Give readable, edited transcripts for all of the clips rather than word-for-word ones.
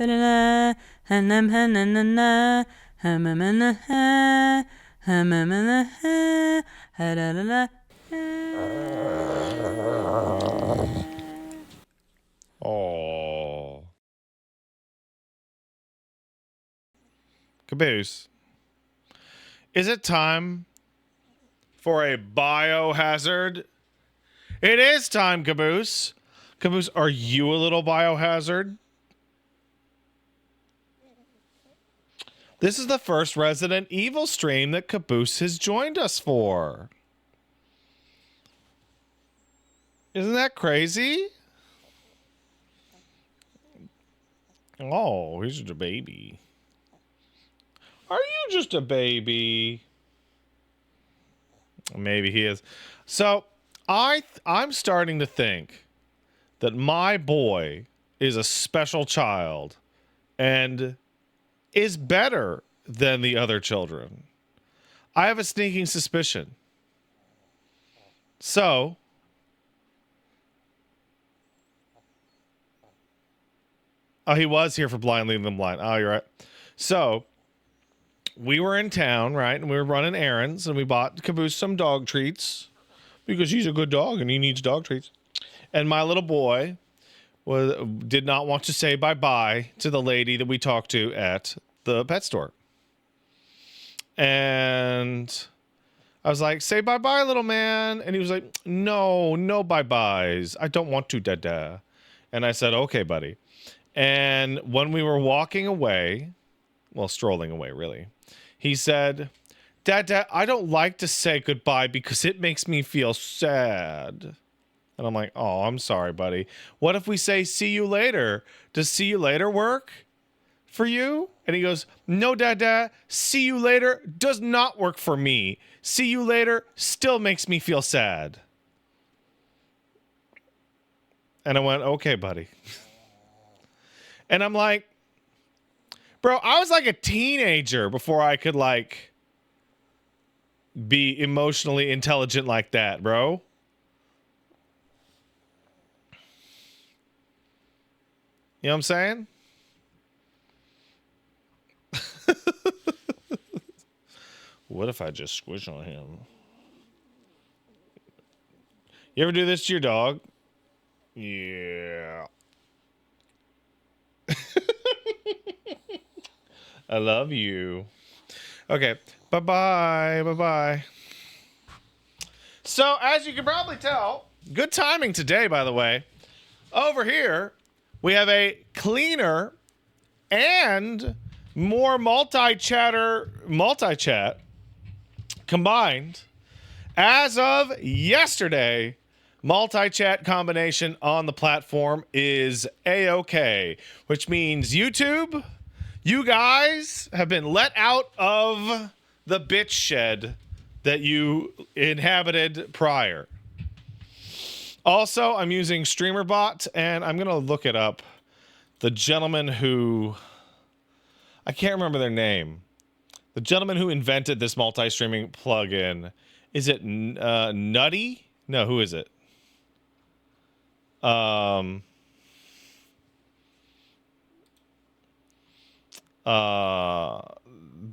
Oh. Caboose. Is it time for a biohazard? It is time, Caboose. Caboose, are you a little biohazard? This is the first Resident Evil stream that Caboose has joined us for. Isn't that crazy? Oh, he's just a baby. Are you just a baby? Maybe he is. So, I'm starting to think that my boy is a special child and is better than the other children. I have a sneaking suspicion. So, oh, he was here for Blind Leading Them Blind. Oh, you're right. So, we were in town, right? And we were running errands, and we bought Caboose some dog treats because he's a good dog and he needs dog treats. And my little boy did not want to say bye-bye to the lady that we talked to at the pet store. And I was like, say bye-bye, little man. And he was like, no bye-byes. I don't want to, dada. And I said, okay, buddy. And when we were walking away, well, strolling away, really, he said, Dad, I don't like to say goodbye because it makes me feel sad. And I'm like, oh, I'm sorry, buddy. What if we say see you later? Does see you later work for you? And he goes, no, Dad, see you later does not work for me. See you later still makes me feel sad. And I went, okay, buddy. And I'm like, bro, I was like a teenager before I could like be emotionally intelligent like that, bro. You know what I'm saying? What if I just squish on him? You ever do this to your dog? Yeah. I love you. Okay. Bye-bye. Bye-bye. So, as you can probably tell, good timing today, by the way. Over here, we have a cleaner and more multi-chat combined. As of yesterday, multi-chat combination on the platform is A-OK, which means YouTube, you guys have been let out of the bitch shed that you inhabited prior. Also, I'm using StreamerBot, and I'm going to look it up. The gentleman who... I can't remember their name. The gentleman who invented this multi-streaming plugin. Is it Nutty? No, who is it?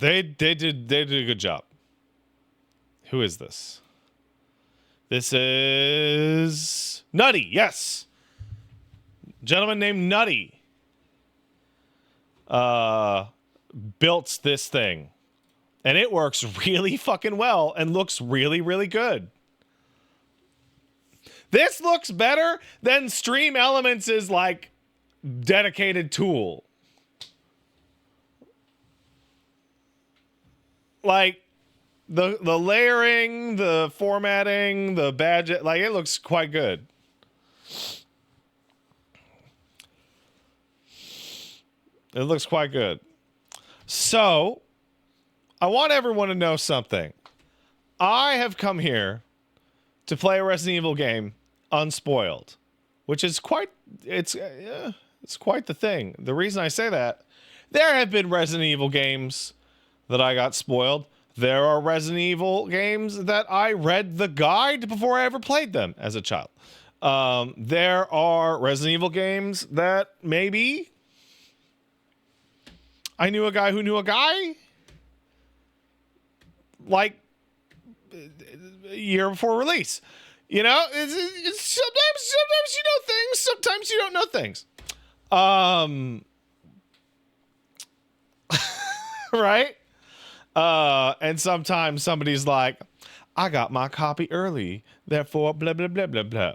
They did a good job. Who is this? This is Nutty. Yes. Gentleman named Nutty built this thing. And it works really fucking well and looks really, really good. This looks better than Stream Elements' like dedicated tool. Like the layering, the formatting, the badge, like it looks quite good. It looks quite good. So, I want everyone to know something. I have come here to play a Resident Evil game unspoiled, which is quite it's quite the thing. The reason I say that, there have been Resident Evil games that I got spoiled. There are Resident Evil games that I read the guide before I ever played them as a child. There are Resident Evil games that maybe I knew a guy who knew a guy. Like a year before release. You know, it's sometimes you know things, sometimes you don't know things. Right? And sometimes somebody's like, I got my copy early, therefore blah blah blah blah blah.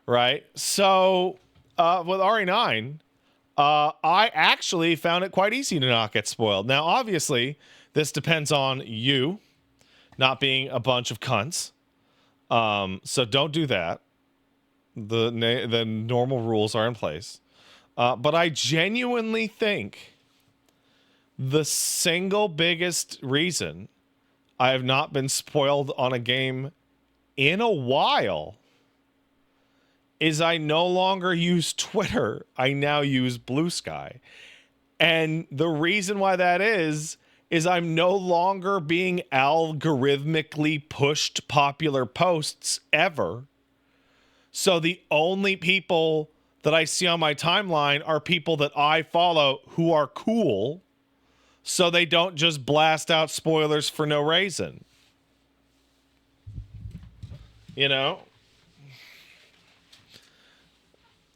Right? So with RE9, I actually found it quite easy to not get spoiled. Now, obviously, this depends on you not being a bunch of cunts. So don't do that. The normal rules are in place. But I genuinely think the single biggest reason I have not been spoiled on a game in a while is I no longer use Twitter. I now use Blue Sky. And the reason why that is I'm no longer being algorithmically pushed popular posts ever. So the only people that I see on my timeline are people that I follow who are cool, so they don't just blast out spoilers for no reason. You know?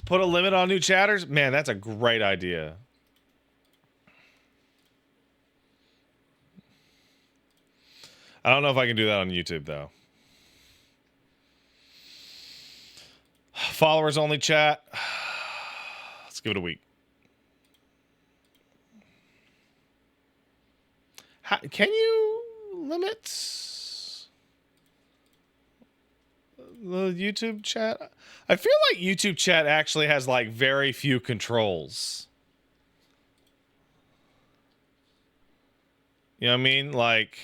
Put a limit on new chatters? Man, that's a great idea. I don't know if I can do that on YouTube, though. Followers only chat. Let's give it a week. Can you limit the YouTube chat? I feel like YouTube chat actually has like very few controls. You know what I mean? Like,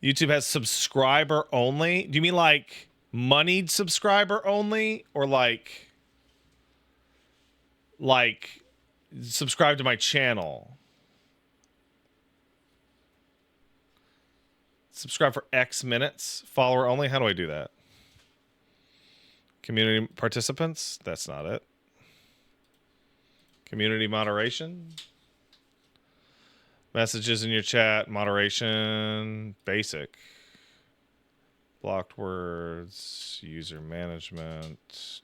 YouTube has subscriber only. Do you mean like moneyed subscriber only, or like subscribe to my channel? Subscribe for X minutes. Follower only. How do I do that? Community participants. That's not it. Community moderation. Messages in your chat. Moderation. Basic. Blocked words. User management.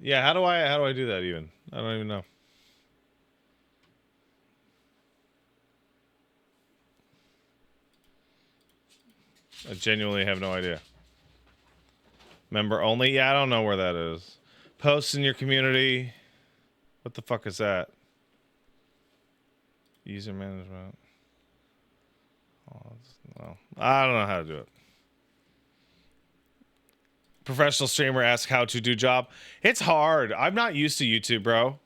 Yeah, how do I do that even? I don't even know. I genuinely have no idea. Member only? Yeah, I don't know where that is. Posts in your community. What the fuck is that? User management. Well, I don't know how to do it. Professional streamer asks how to do job. It's hard. I'm not used to YouTube, bro.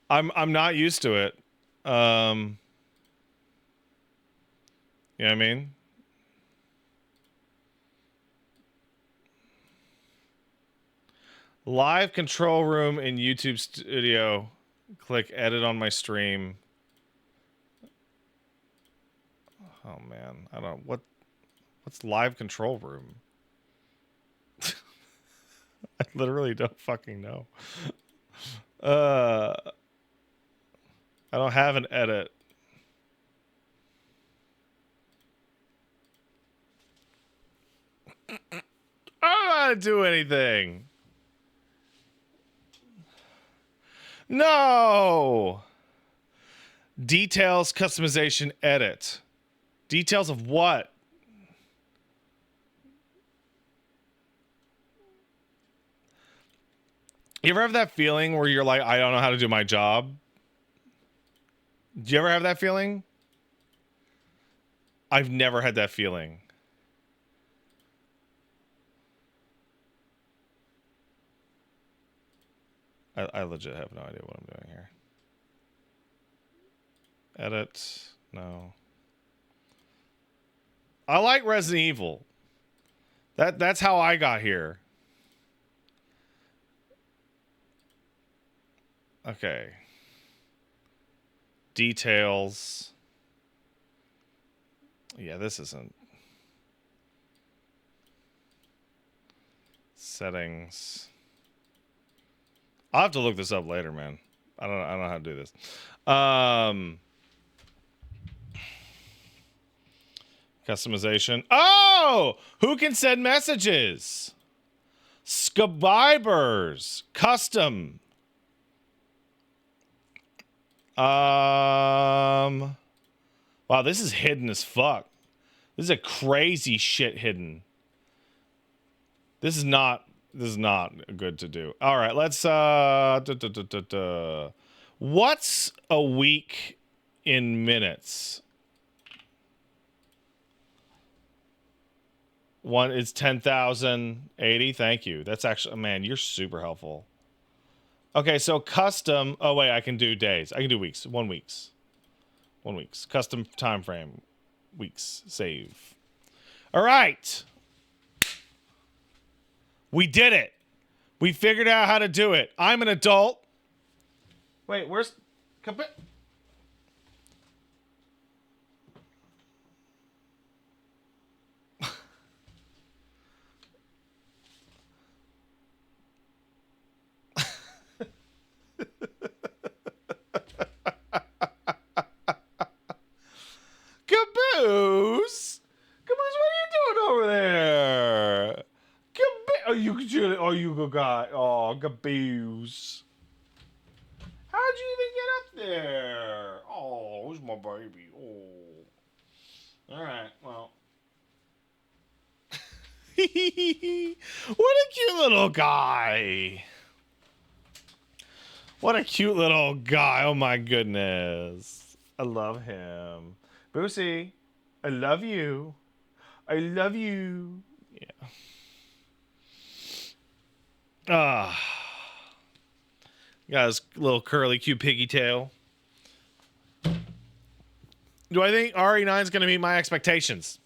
I'm not used to it. You know what I mean? Live control room in YouTube Studio. Click edit on my stream. Oh man, I don't know what's live control room. I literally don't fucking know. I don't have an edit. I don't know how to do anything. No. Details, customization, edit. Details of what? You ever have that feeling where you're like, I don't know how to do my job? Do you ever have that feeling? I've never had that feeling. I legit have no idea what I'm doing here. Edit. No. I like Resident Evil. That's how I got here. Okay. Details. Yeah, this isn't. Settings. I'll have to look this up later, man. I don't know how to do this. Customization. Oh, who can send messages? Skybibers. Custom. Wow, this is hidden as fuck. This is a crazy shit hidden. This is not good to do. All right, let's what's a week in minutes? One is 10,080. Thank you. That's actually, man, you're super helpful. Okay, so custom. Oh wait, I can do days. I can do weeks. 1 weeks. 1 weeks. Custom time frame. Weeks. Save. All right. We did it. We figured out how to do it. I'm an adult. Wait, where's... Caboose? Caboose, what are you doing over there? Oh, you good guy. Oh, Caboose. How'd you even get up there? Oh, who's my baby? Oh. Alright, well. What a cute little guy. What a cute little guy. Oh my goodness. I love him. Boosie, I love you. I love you. Yeah. Got his little curly cute piggy tail. Do I think RE9 is going to meet my expectations?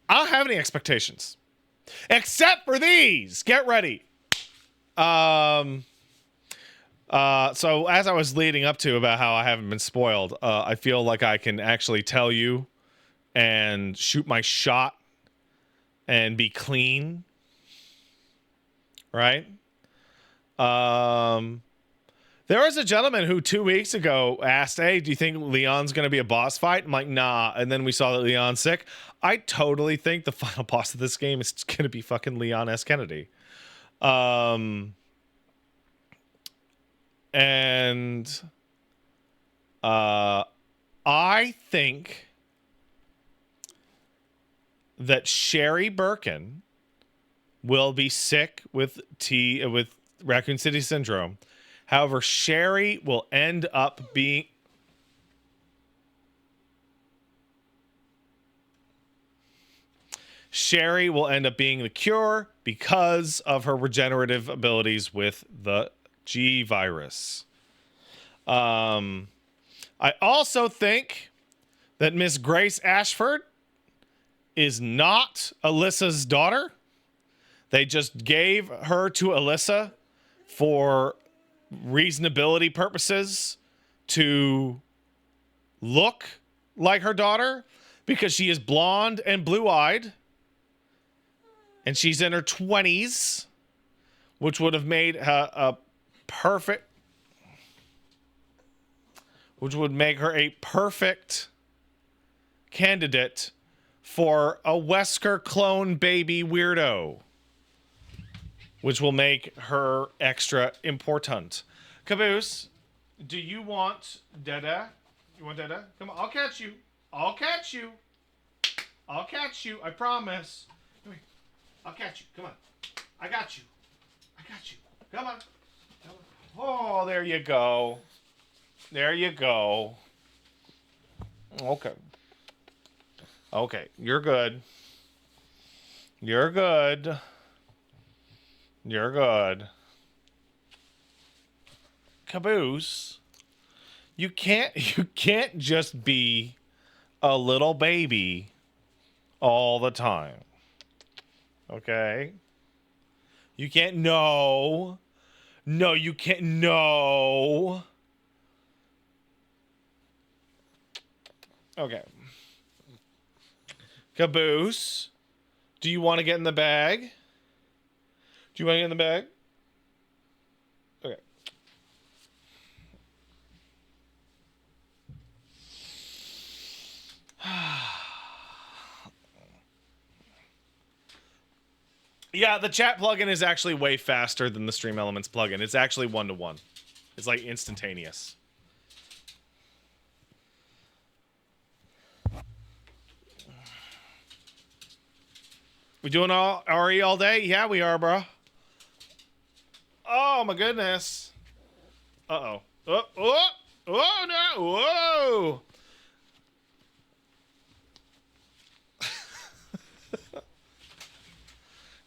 I don't have any expectations. Except for these. Get ready. So as I was leading up to about how I haven't been spoiled, I feel like I can actually tell you and shoot my shot and be clean. Right? There was a gentleman who 2 weeks ago asked, hey, do you think Leon's going to be a boss fight? I'm like, nah. And then we saw that Leon's sick. I totally think the final boss of this game is going to be fucking Leon S. Kennedy. And I think that Sherry Birkin will be sick with Raccoon City Syndrome. However, Sherry will end up being... Sherry will end up being the cure because of her regenerative abilities with the G virus. I also think that Miss Grace Ashford is not Alyssa's daughter. They just gave her to Alyssa for reasonability purposes to look like her daughter because she is blonde and blue-eyed and she's in her 20s, which would have made her a perfect, which would make her a perfect candidate for a Wesker clone baby weirdo, which will make her extra important. Caboose, do you want Dada? You want Dada? Come on, I'll catch you. I'll catch you. I'll catch you, I promise. Come here. I'll catch you. Come on. I got you. I got you. Come on. Come on. Oh, there you go. There you go. Okay. Okay, you're good. You're good. You're good. Caboose, you can't just be a little baby all the time. Okay? You can't. No, you can't. No. Okay. Caboose, do you want to get in the bag? Do you want to get in the bag? Yeah, the chat plugin is actually way faster than the Stream Elements plugin. It's actually 1-to-1. It's like instantaneous. We doing all RE all day? Yeah, we are, bro. Oh my goodness. Uh-oh. Oh no. Whoa.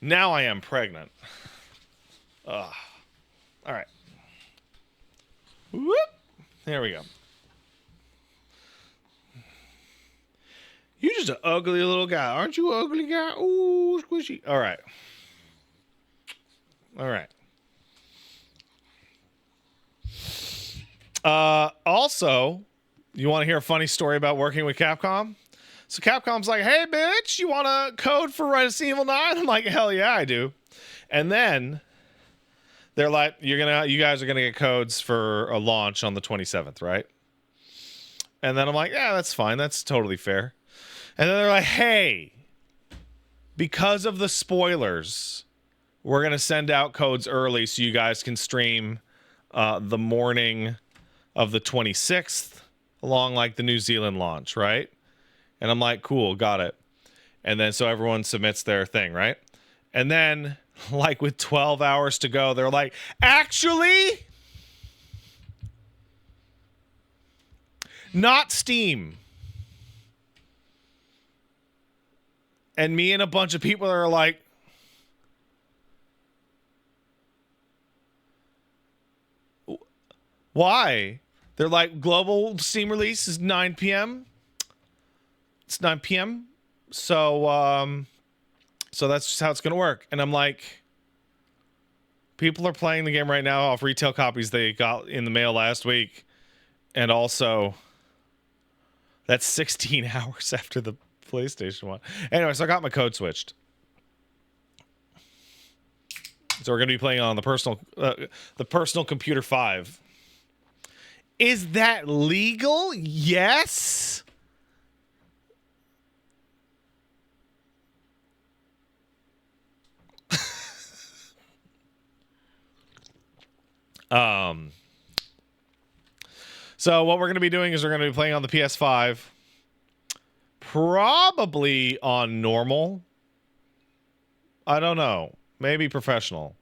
Now I am pregnant. Ugh. All right. Whoop. There we go. You're just an ugly little guy. Aren't you an ugly guy? Ooh, squishy. All right. All right. Also, you want to hear a funny story about working with Capcom? So Capcom's like, hey, bitch, you want a code for Resident Evil 9? I'm like, hell yeah, I do. And then they're like, you guys are gonna get codes for a launch on the 27th, right? And then I'm like, yeah, that's fine. That's totally fair. And then they're like, hey, because of the spoilers, we're gonna send out codes early so you guys can stream the morning of the 26th along like the New Zealand launch, right? And I'm like, cool, got it. And then so everyone submits their thing, right? And then like with 12 hours to go, they're like, actually, not Steam. And me and a bunch of people are like, why? They're like, global Steam release is 9 p.m. It's 9 p.m. So that's just how it's gonna work. And I'm like, people are playing the game right now off retail copies they got in the mail last week. And also, that's 16 hours after the PlayStation one. Anyway, so I got my code switched. So we're gonna be playing on the personal computer 5. Is that legal? Yes. So what we're going to be doing is we're going to be playing on the PS5, probably on normal. I don't know, maybe professional.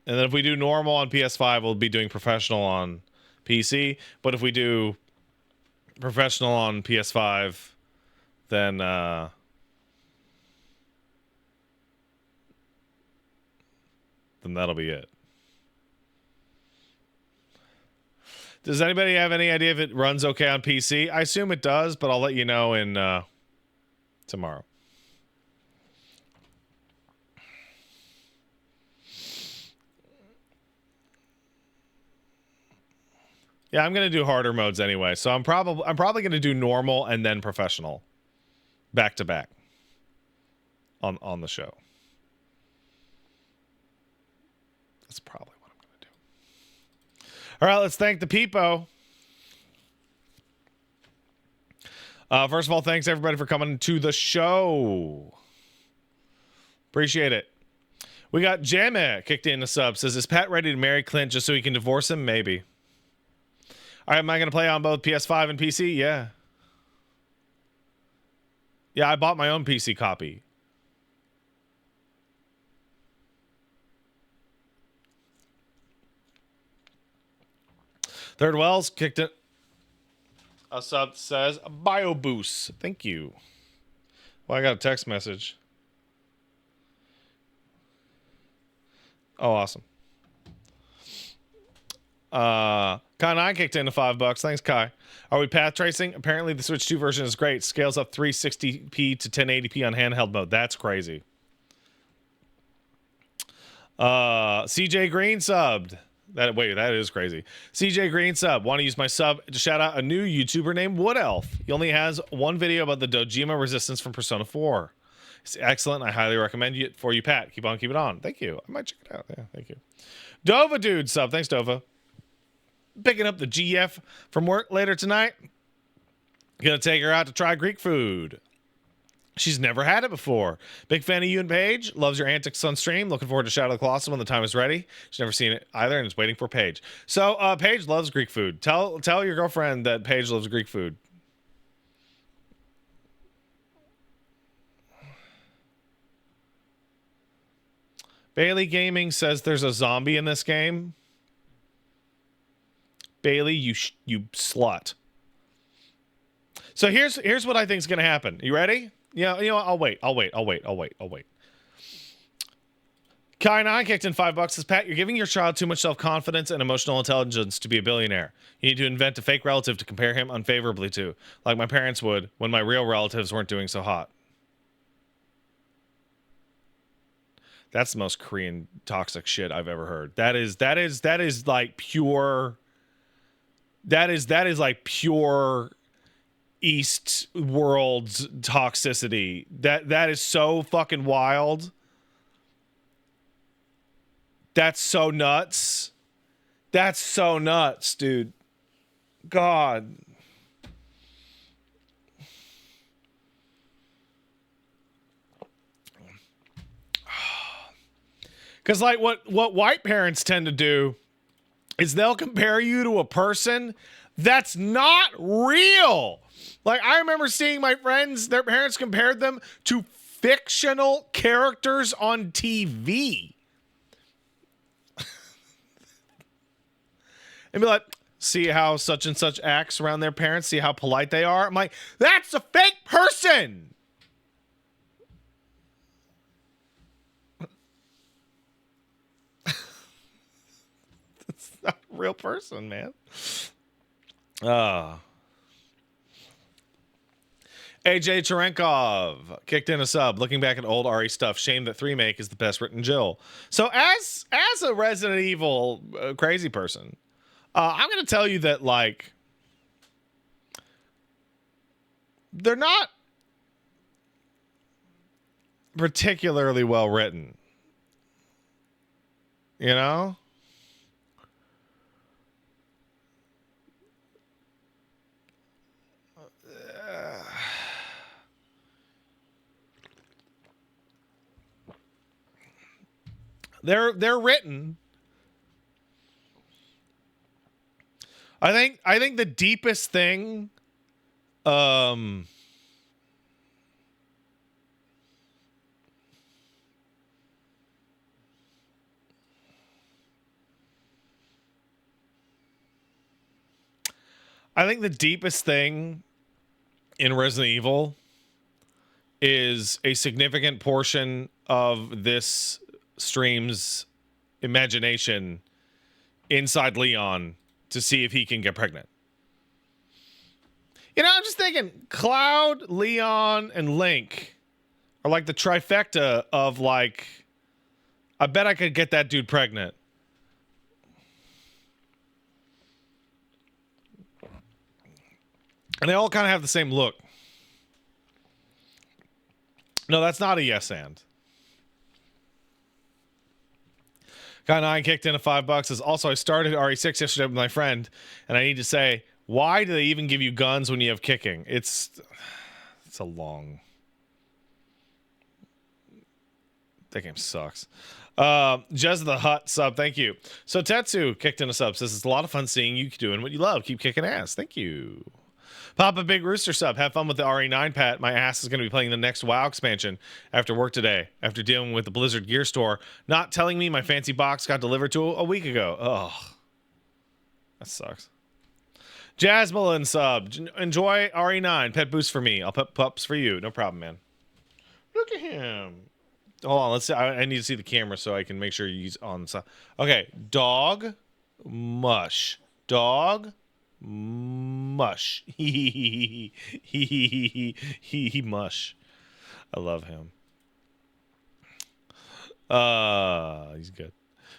And then if we do normal on PS5, we'll be doing professional on PC. But if we do professional on PS5, then that'll be it. Does anybody have any idea if it runs okay on PC? I assume it does, but I'll let you know in tomorrow. Yeah, I'm gonna do harder modes anyway, so I'm probably gonna do normal and then professional, back to back, on the show. That's probably what I'm gonna do. All right, let's thank the peepo. First of all, thanks everybody for coming to the show. Appreciate it. We got Jamie kicked in the sub. Says, is Pat ready to marry Clint just so he can divorce him? Maybe. All right, am I going to play on both PS5 and PC? Yeah. Yeah, I bought my own PC copy. Third Wells kicked it. A sub says, Bio Boost. Thank you. Well, I got a text message. Oh, awesome. Kai 9 kicked into $5. Thanks, Kai. Are we path tracing? Apparently the Switch 2 version is great. Scales up 360p to 1080p on handheld mode. That's crazy. CJ Green subbed. That is crazy. CJ Green sub. Want to use my sub to shout out a new YouTuber named Wood Elf. He only has one video about the Dojima resistance from Persona 4. It's excellent. I highly recommend it for you, Pat. Keep on keeping on. Thank you. I might check it out. Yeah, thank you. Dova dude sub. Thanks, Dova. Picking up the GF from work later tonight. Gonna take her out to try Greek food. She's never had it before. Big fan of you and Paige. Loves your antics on stream. Looking forward to Shadow of the Colossus when the time is ready. She's never seen it either and is waiting for Paige. So Paige loves Greek food. Tell your girlfriend that Paige loves Greek food. Bailey Gaming says there's a zombie in this game. Bailey, you slut. So here's what I think is going to happen. You ready? Yeah, you know what? I'll wait. Kai9 kicked in $5. Says, Pat, you're giving your child too much self-confidence and emotional intelligence to be a billionaire. You need to invent a fake relative to compare him unfavorably to, like my parents would when my real relatives weren't doing so hot. That's the most Korean toxic shit I've ever heard. That is like pure. That is like pure East world's toxicity. That is so fucking wild. That's so nuts. That's so nuts, dude. God. Because like what white parents tend to do is they'll compare you to a person that's not real. Like I remember seeing my friends, their parents compared them to fictional characters on TV. And be like, see how such and such acts around their parents, see how polite they are. I'm like, that's a fake person. It's not a real person, man. AJ Cherenkov kicked in a sub. Looking back at old RE stuff, shame that 3-make is the best written Jill. So as a Resident Evil crazy person, I'm going to tell you that, like, they're not particularly well written. You know? They're written. I think the deepest thing I think the deepest thing in Resident Evil is a significant portion of this stream's imagination inside Leon to see if he can get pregnant. You know, I'm just thinking Cloud, Leon, and Link are like the trifecta of, like, I bet I could get that dude pregnant. And they all kind of have the same look. No, that's not a yes and. Guy 9 kicked in a $5. Says, also, I started RE6 yesterday with my friend, and I need to say, why do they even give you guns when you have kicking? It's a long. That game sucks. Jez the Hut sub, thank you. So Tetsu kicked in a sub. Says, it's a lot of fun seeing you doing what you love. Keep kicking ass. Thank you. Papa Big Rooster sub. Have fun with the RE9, Pat. My ass is going to be playing the next WoW expansion after work today. After dealing with the Blizzard Gear Store not telling me my fancy box got delivered to a week ago. Ugh. That sucks. Jasmine sub. Enjoy RE9. Pet boost for me. I'll put pups for you. No problem, man. Look at him. Hold on. Let's see. I need to see the camera so I can make sure he's on. Okay. Dog. Mush. Dog. Mush. He mush. I love him. He's good.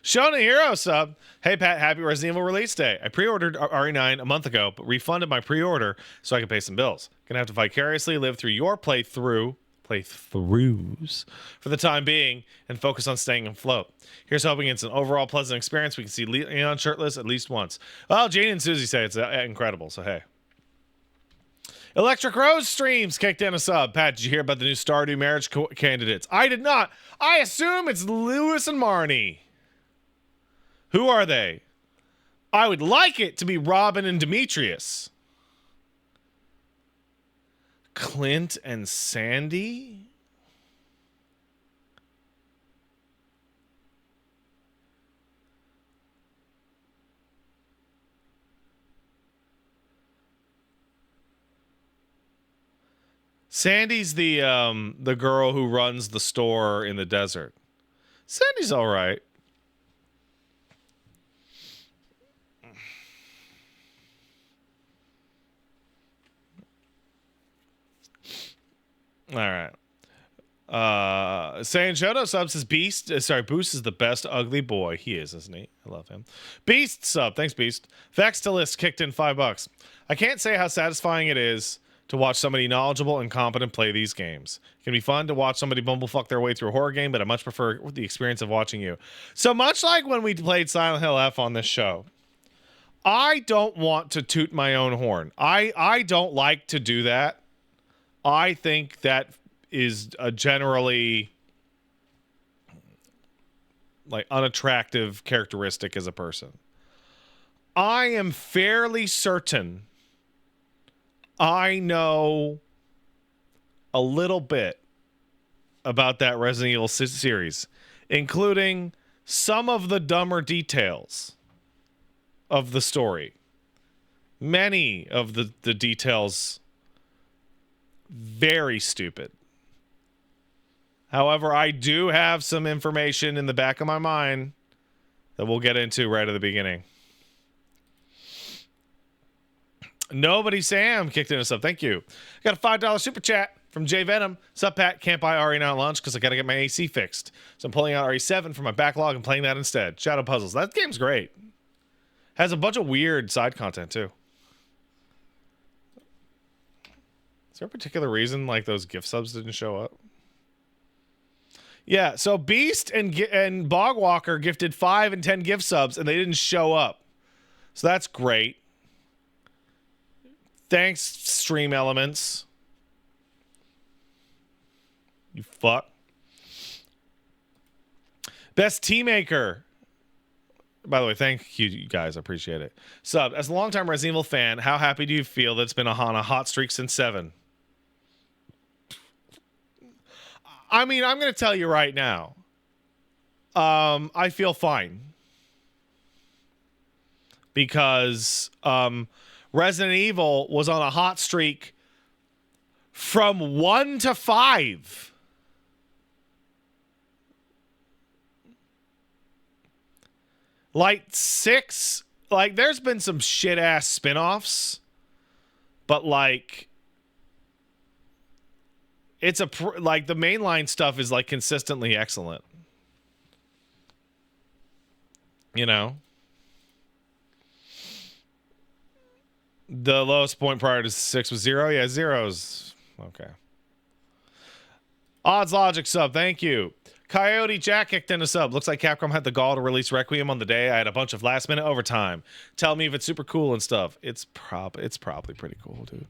Shona Hero sub. Hey Pat, happy Resident Evil release day. I pre-ordered RE9 a month ago, but refunded my pre-order so I can pay some bills. Gonna have to vicariously live through your playthroughs for the time being and focus on staying afloat. Here's hoping it's an overall pleasant experience. We can see Leon shirtless at least once. Well, Jane and Susie say it's incredible, so hey. Electric Rose Streams kicked in a sub. Pat, did you hear about the new Stardew marriage candidates? I did not. I assume it's Lewis and Marnie. Who are they? I would like it to be Robin and Demetrius. Clint and Sandy? Sandy's the girl who runs the store in the desert. Sandy's all right. All right. Saying Shoto sub says Beast. Boost is the best ugly boy. He is, isn't he? I love him. Beast sub. Thanks, Beast. Facts to list kicked in $5. I can't say how satisfying it is to watch somebody knowledgeable and competent play these games. It can be fun to watch somebody bumblefuck their way through a horror game, but I much prefer the experience of watching you. So much like when we played Silent Hill F on this show, I don't want to toot my own horn. I don't like to do that. I think that is a generally like unattractive characteristic as a person. I am fairly certain I know a little bit about that Resident Evil series, including some of the dumber details of the story. Many of the details very stupid. However, I do have some information in the back of my mind that we'll get into right at the beginning. Nobody Sam kicked in us up. Thank you. Got a $5 super chat from J Venom. Sup, Pat? Can't buy RE now at launch because I got to get my AC fixed. So I'm pulling out RE7 from my backlog and playing that instead. Shadow Puzzles. That game's great. Has a bunch of weird side content, too. Is there a particular reason like those gift subs didn't show up? Yeah, so Beast and Bogwalker gifted 5 and 10 gift subs, and they didn't show up. So that's great. Thanks, Stream Elements. You fuck. Best Teammaker. By the way, thank you guys. I appreciate it. Sub, as a longtime Resident Evil fan, how happy do you feel that it's been on a hot streak since 7? I mean, I'm going to tell you right now. I feel fine. Because Resident Evil was on a hot streak from 1 to 5. Like 6, like there's been some shit ass spin-offs, but like it's like the mainline stuff is like consistently excellent. You know? The lowest point prior to 6 was 0. Yeah, 0's okay. Odds Logic sub, thank you. Coyote Jack kicked in a sub. Looks like Capcom had the gall to release Requiem on the day. I had a bunch of last minute overtime. Tell me if it's super cool and stuff. It's probably pretty cool, dude.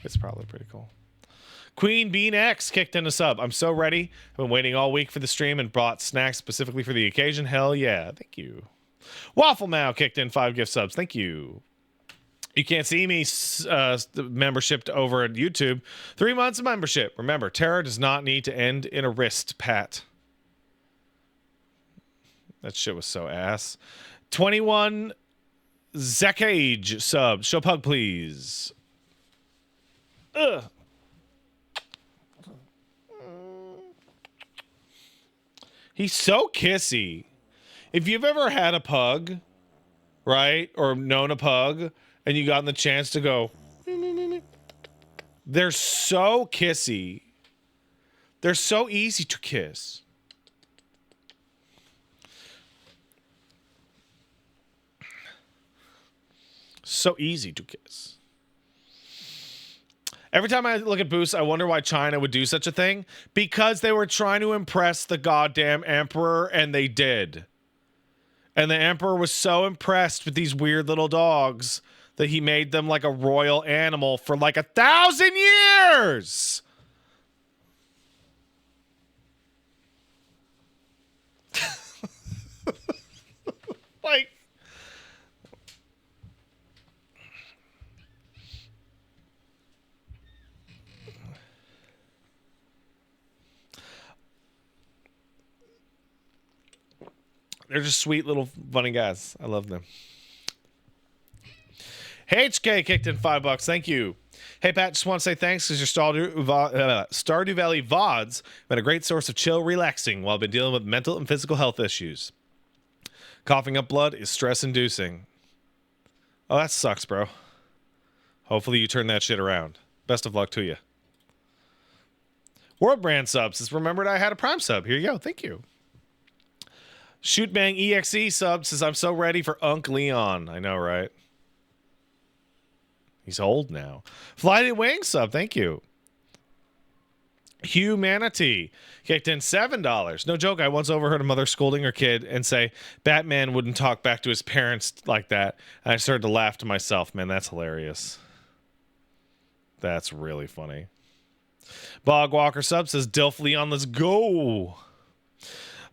It's probably pretty cool. Queen Bean X kicked in a sub. I'm so ready. I've been waiting all week for the stream and brought snacks specifically for the occasion. Hell yeah. Thank you. Waffle Mao kicked in 5 gift subs. Thank you. You can't see me membership over at YouTube. 3 months of membership. Remember, terror does not need to end in a wrist, Pat. That shit was so ass. 21 Zekage sub. Show pug, please. Ugh. He's so kissy. If you've ever had a pug, right, or known a pug, and you gotten the chance to go, they're so kissy. They're so easy to kiss. So easy to kiss. Every time I look at Boost, I wonder why China would do such a thing. Because they were trying to impress the goddamn emperor, and they did. And the emperor was so impressed with these weird little dogs that he made them like a royal animal for like 1,000 years. Like, they're just sweet little funny guys. I love them. HK kicked in $5. Thank you. Hey, Pat, just want to say thanks because your Stardew Valley VODs have been a great source of chill, relaxing while I've been dealing with mental and physical health issues. Coughing up blood is stress-inducing. Oh, that sucks, bro. Hopefully you turn that shit around. Best of luck to you. World Brand subs has remembered I had a Prime sub. Here you go. Thank you. Shoot Bang EXE sub says, I'm so ready for Unc Leon. I know, right? He's old now. Flighted Wing sub. Thank you. Humanity kicked in $7. No joke, I once overheard a mother scolding her kid and say, Batman wouldn't talk back to his parents like that. And I started to laugh to myself. Man, that's hilarious. That's really funny. Bog Walker sub says, Dilf Leon, let's go.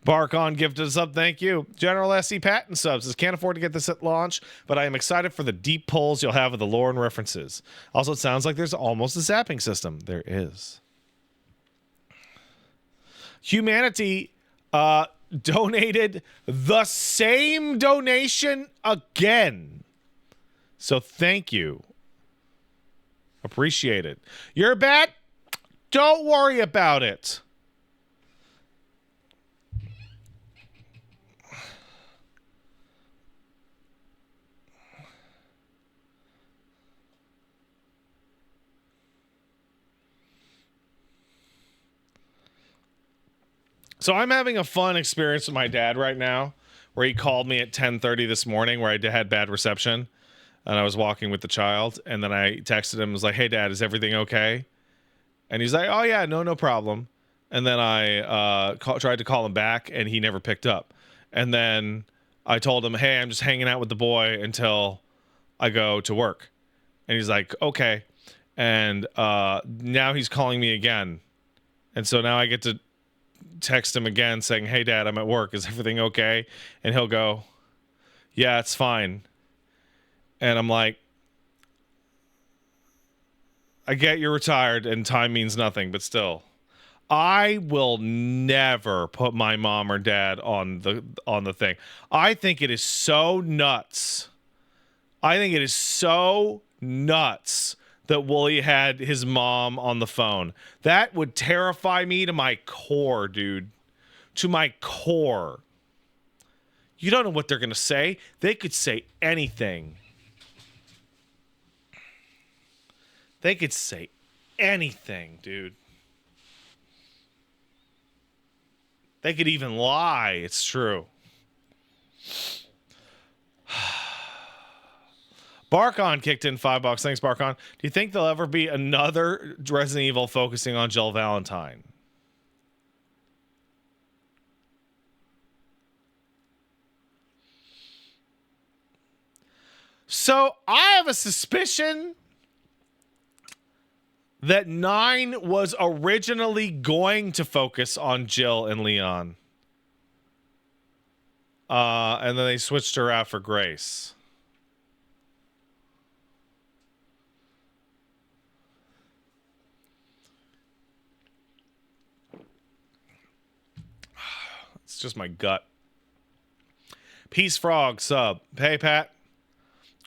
Bark on gifted us up, thank you. General S.C. Patton subs says, can't afford to get this at launch, but I am excited for the deep pulls you'll have with the lore and references. Also, it sounds like there's almost a zapping system. There is. Humanity donated the same donation again. So thank you. Appreciate it. You're bad? Don't worry about it. So I'm having a fun experience with my dad right now, where he called me at 10:30 this morning, where I had bad reception, and I was walking with the child, and then I texted him, was like, hey, Dad, is everything okay? And he's like, oh, yeah, no problem. And then I tried to call him back, and he never picked up. And then I told him, hey, I'm just hanging out with the boy until I go to work. And he's like, okay. And now he's calling me again. And so now I get to text him again saying, hey, Dad, I'm at work. Is everything okay? And he'll go, yeah, it's fine. And I'm like, I get you're retired and time means nothing, but still, I will never put my mom or dad on the thing. I think it is so nuts. I think it is so nuts that Wooly had his mom on the phone. That would terrify me to my core, dude. To my core. You don't know what they're going to say. They could say anything. They could say anything, dude. They could even lie. It's true. Barkon kicked in $5. Thanks, Barkon. Do you think there'll ever be another Resident Evil focusing on Jill Valentine? So I have a suspicion that 9 was originally going to focus on Jill and Leon. And then they switched her out for Grace. It's just my gut. Peace Frog sub. Hey, Pat.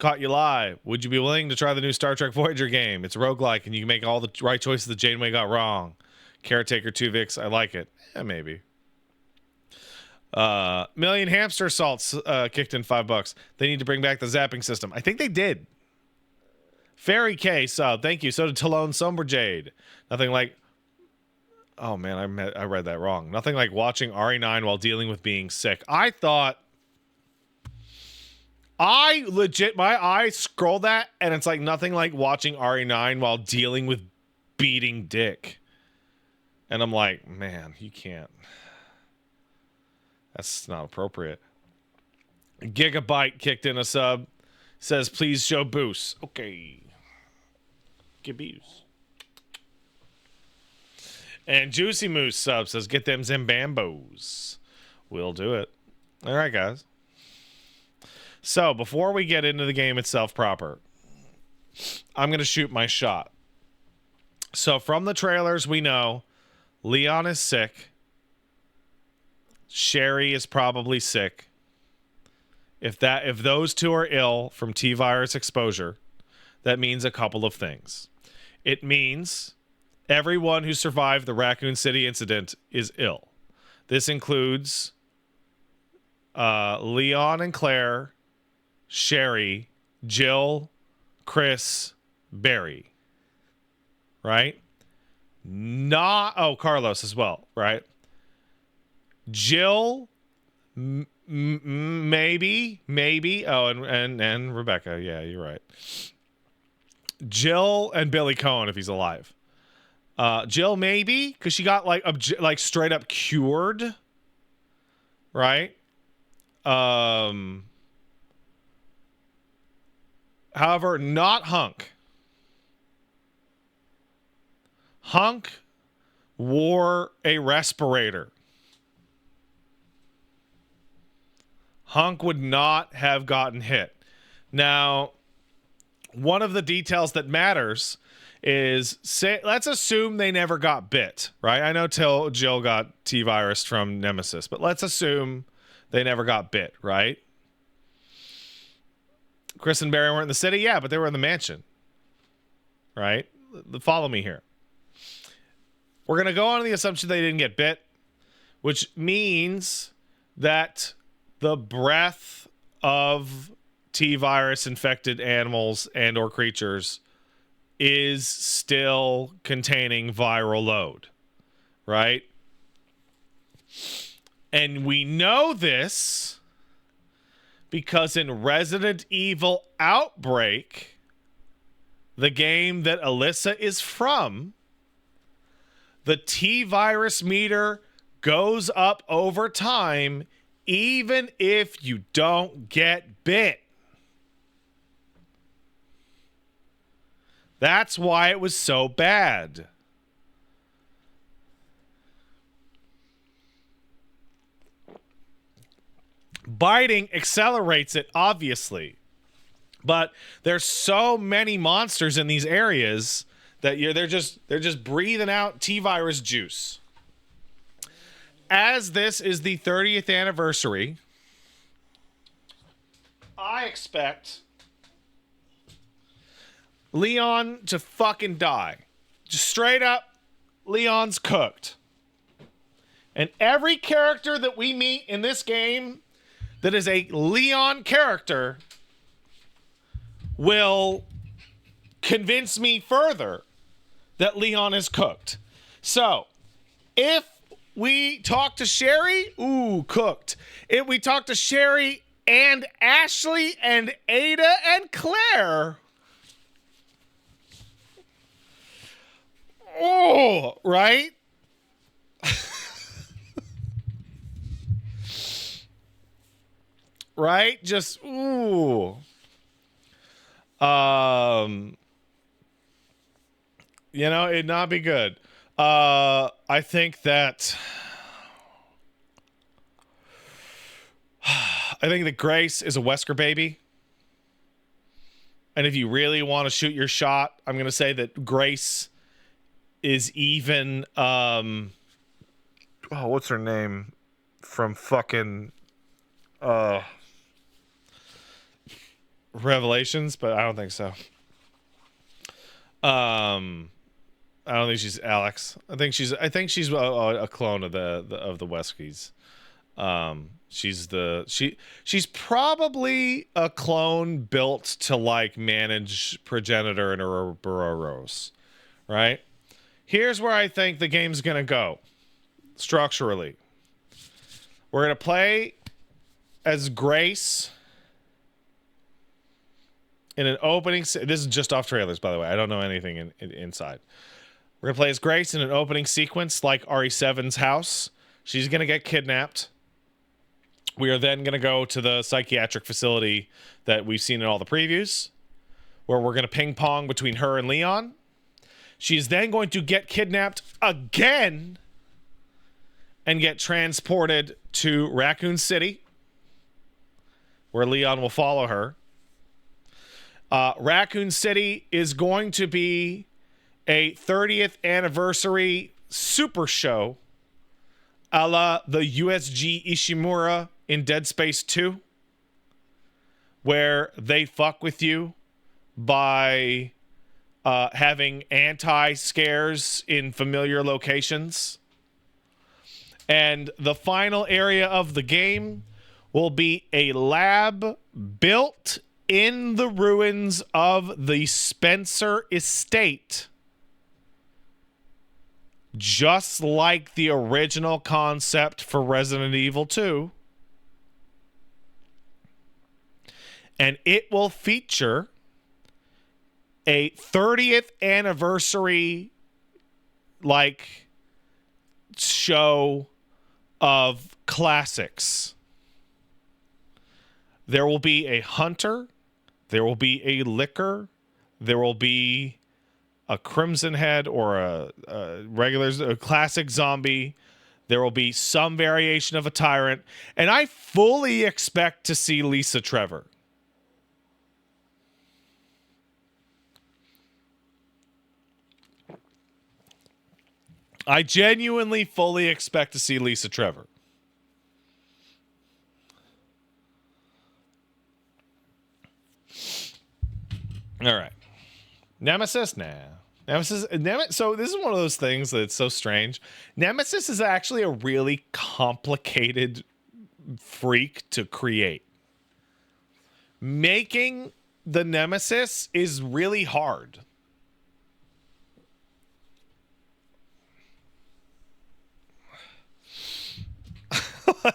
Caught you live. Would you be willing to try the new Star Trek Voyager game? It's roguelike, and you can make all the right choices that Janeway got wrong. Caretaker 2 Vix. I like it. Yeah, maybe. Million Hamster Salts kicked in $5. They need to bring back the zapping system. I think they did. Fairy K sub. Thank you. So did Talone Somber Jade. Nothing like... Oh, man, I read that wrong. Nothing like watching RE9 while dealing with being sick. I thought... my eyes scroll that, and it's like nothing like watching RE9 while dealing with beating dick. And I'm like, man, you can't. That's not appropriate. Gigabyte kicked in a sub. says, please show boost. Okay. Caboose. And Juicy Moose sub says, get them Zimbambos. We'll do it. All right, guys. So, before we get into the game itself proper, I'm going to shoot my shot. So, from the trailers, we know Leon is sick. Sherry is probably sick. If those two are ill from T-virus exposure, that means a couple of things. It means everyone who survived the Raccoon City incident is ill. This includes Leon and Claire, Sherry, Jill, Chris, Barry. Right? Carlos as well, right? Jill, maybe. Oh, and Rebecca. Yeah, you're right. Jill and Billy Cohen if he's alive. Jill maybe because she got like straight up cured, right? However, not Hunk. Hunk wore a respirator. Hunk would not have gotten hit. Now, one of the details that matters is, let's assume they never got bit, right? I know Jill got T-virus from Nemesis, but let's assume they never got bit, right? Chris and Barry weren't in the city? Yeah, but they were in the mansion, right? Follow me here. We're going to go on the assumption they didn't get bit, which means that the breath of T-virus infected animals and or creatures is still containing viral load, right? And we know this because in Resident Evil Outbreak, the game that Alyssa is from, the T-virus meter goes up over time even if you don't get bit. That's why it was so bad. Biting accelerates it, obviously. But there's so many monsters in these areas that they're just breathing out T-virus juice. As this is the 30th anniversary, I expect Leon to fucking die. Just straight up, Leon's cooked. And every character that we meet in this game that is a Leon character will convince me further that Leon is cooked. So, if we talk to Sherry, cooked. If we talk to Sherry and Ashley and Ada and Claire, right? Right? Just, it'd not be good. I think that Grace is a Wesker baby. And if you really want to shoot your shot, I'm going to say that Grace is even, what's her name from fucking, Revelations, but I don't think so. I don't think she's Alex. I think she's a clone of the Weskies. She's probably a clone built to like manage Progenitor and Ouroboros, right? Here's where I think the game's gonna go structurally. We're gonna play as Grace in an opening. This is just off trailers, by the way. I don't know anything inside. We're gonna play as Grace in an opening sequence like RE7's house. She's gonna get kidnapped. We are then going to go to the psychiatric facility that we've seen in all the previews, where we're going to ping pong between her and Leon. She is then going to get kidnapped again and get transported to Raccoon City, where Leon will follow her. Raccoon City is going to be a 30th anniversary super show a la the USG Ishimura in Dead Space 2, where they fuck with you by having anti-scares in familiar locations. And the final area of the game will be a lab built in the ruins of the Spencer estate, just like the original concept for Resident Evil 2. And it will feature a 30th anniversary show of classics. There will be a hunter, there will be a licker, there will be a crimson head or a classic zombie. There will be some variation of a tyrant, and I fully expect to see Lisa Trevor. I genuinely fully expect to see Lisa Trevor. All right. Nemesis now. Nemesis. So this is one of those things that's so strange. Nemesis is actually a really complicated freak to create. Making the Nemesis is really hard.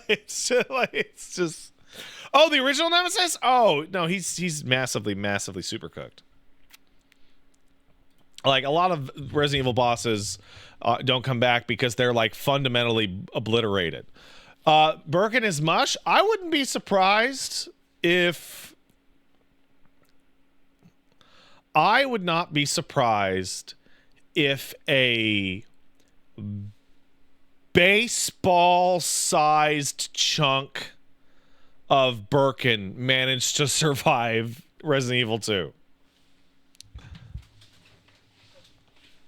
It's just. Oh, the original Nemesis? Oh no, he's massively super cooked. Like a lot of Resident Evil bosses don't come back because they're like fundamentally obliterated. Birkin is mush. I wouldn't be surprised if. I would not be surprised if a baseball-sized chunk of Birkin managed to survive Resident Evil 2.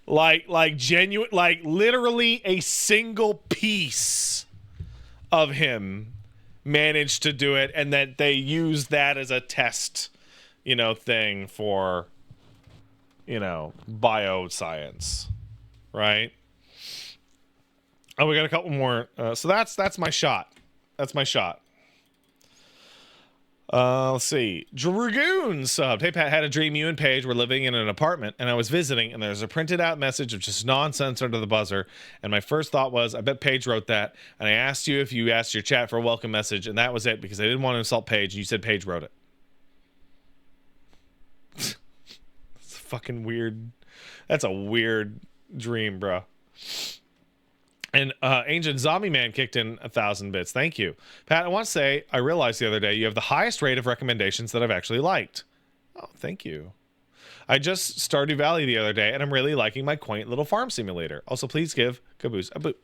Like genuine, like literally a single piece of him managed to do it, and that they used that as a test, thing for, bioscience, right? Oh, we got a couple more. So that's my shot. That's my shot. Let's see. Dragoon subbed. Hey, Pat, had a dream you and Paige were living in an apartment, and I was visiting, and there's a printed out message of just nonsense under the buzzer. And my first thought was, I bet Paige wrote that. And I asked you if you asked your chat for a welcome message, and that was it, because I didn't want to insult Paige, and you said Paige wrote it. It's fucking weird. That's a weird dream, bro. And Ancient Zombie Man kicked in 1,000 bits. Thank you. Pat, I want to say, I realized the other day you have the highest rate of recommendations that I've actually liked. Oh, thank you. I just Stardew Valley the other day, and I'm really liking my quaint little farm simulator. Also, please give Caboose a boop.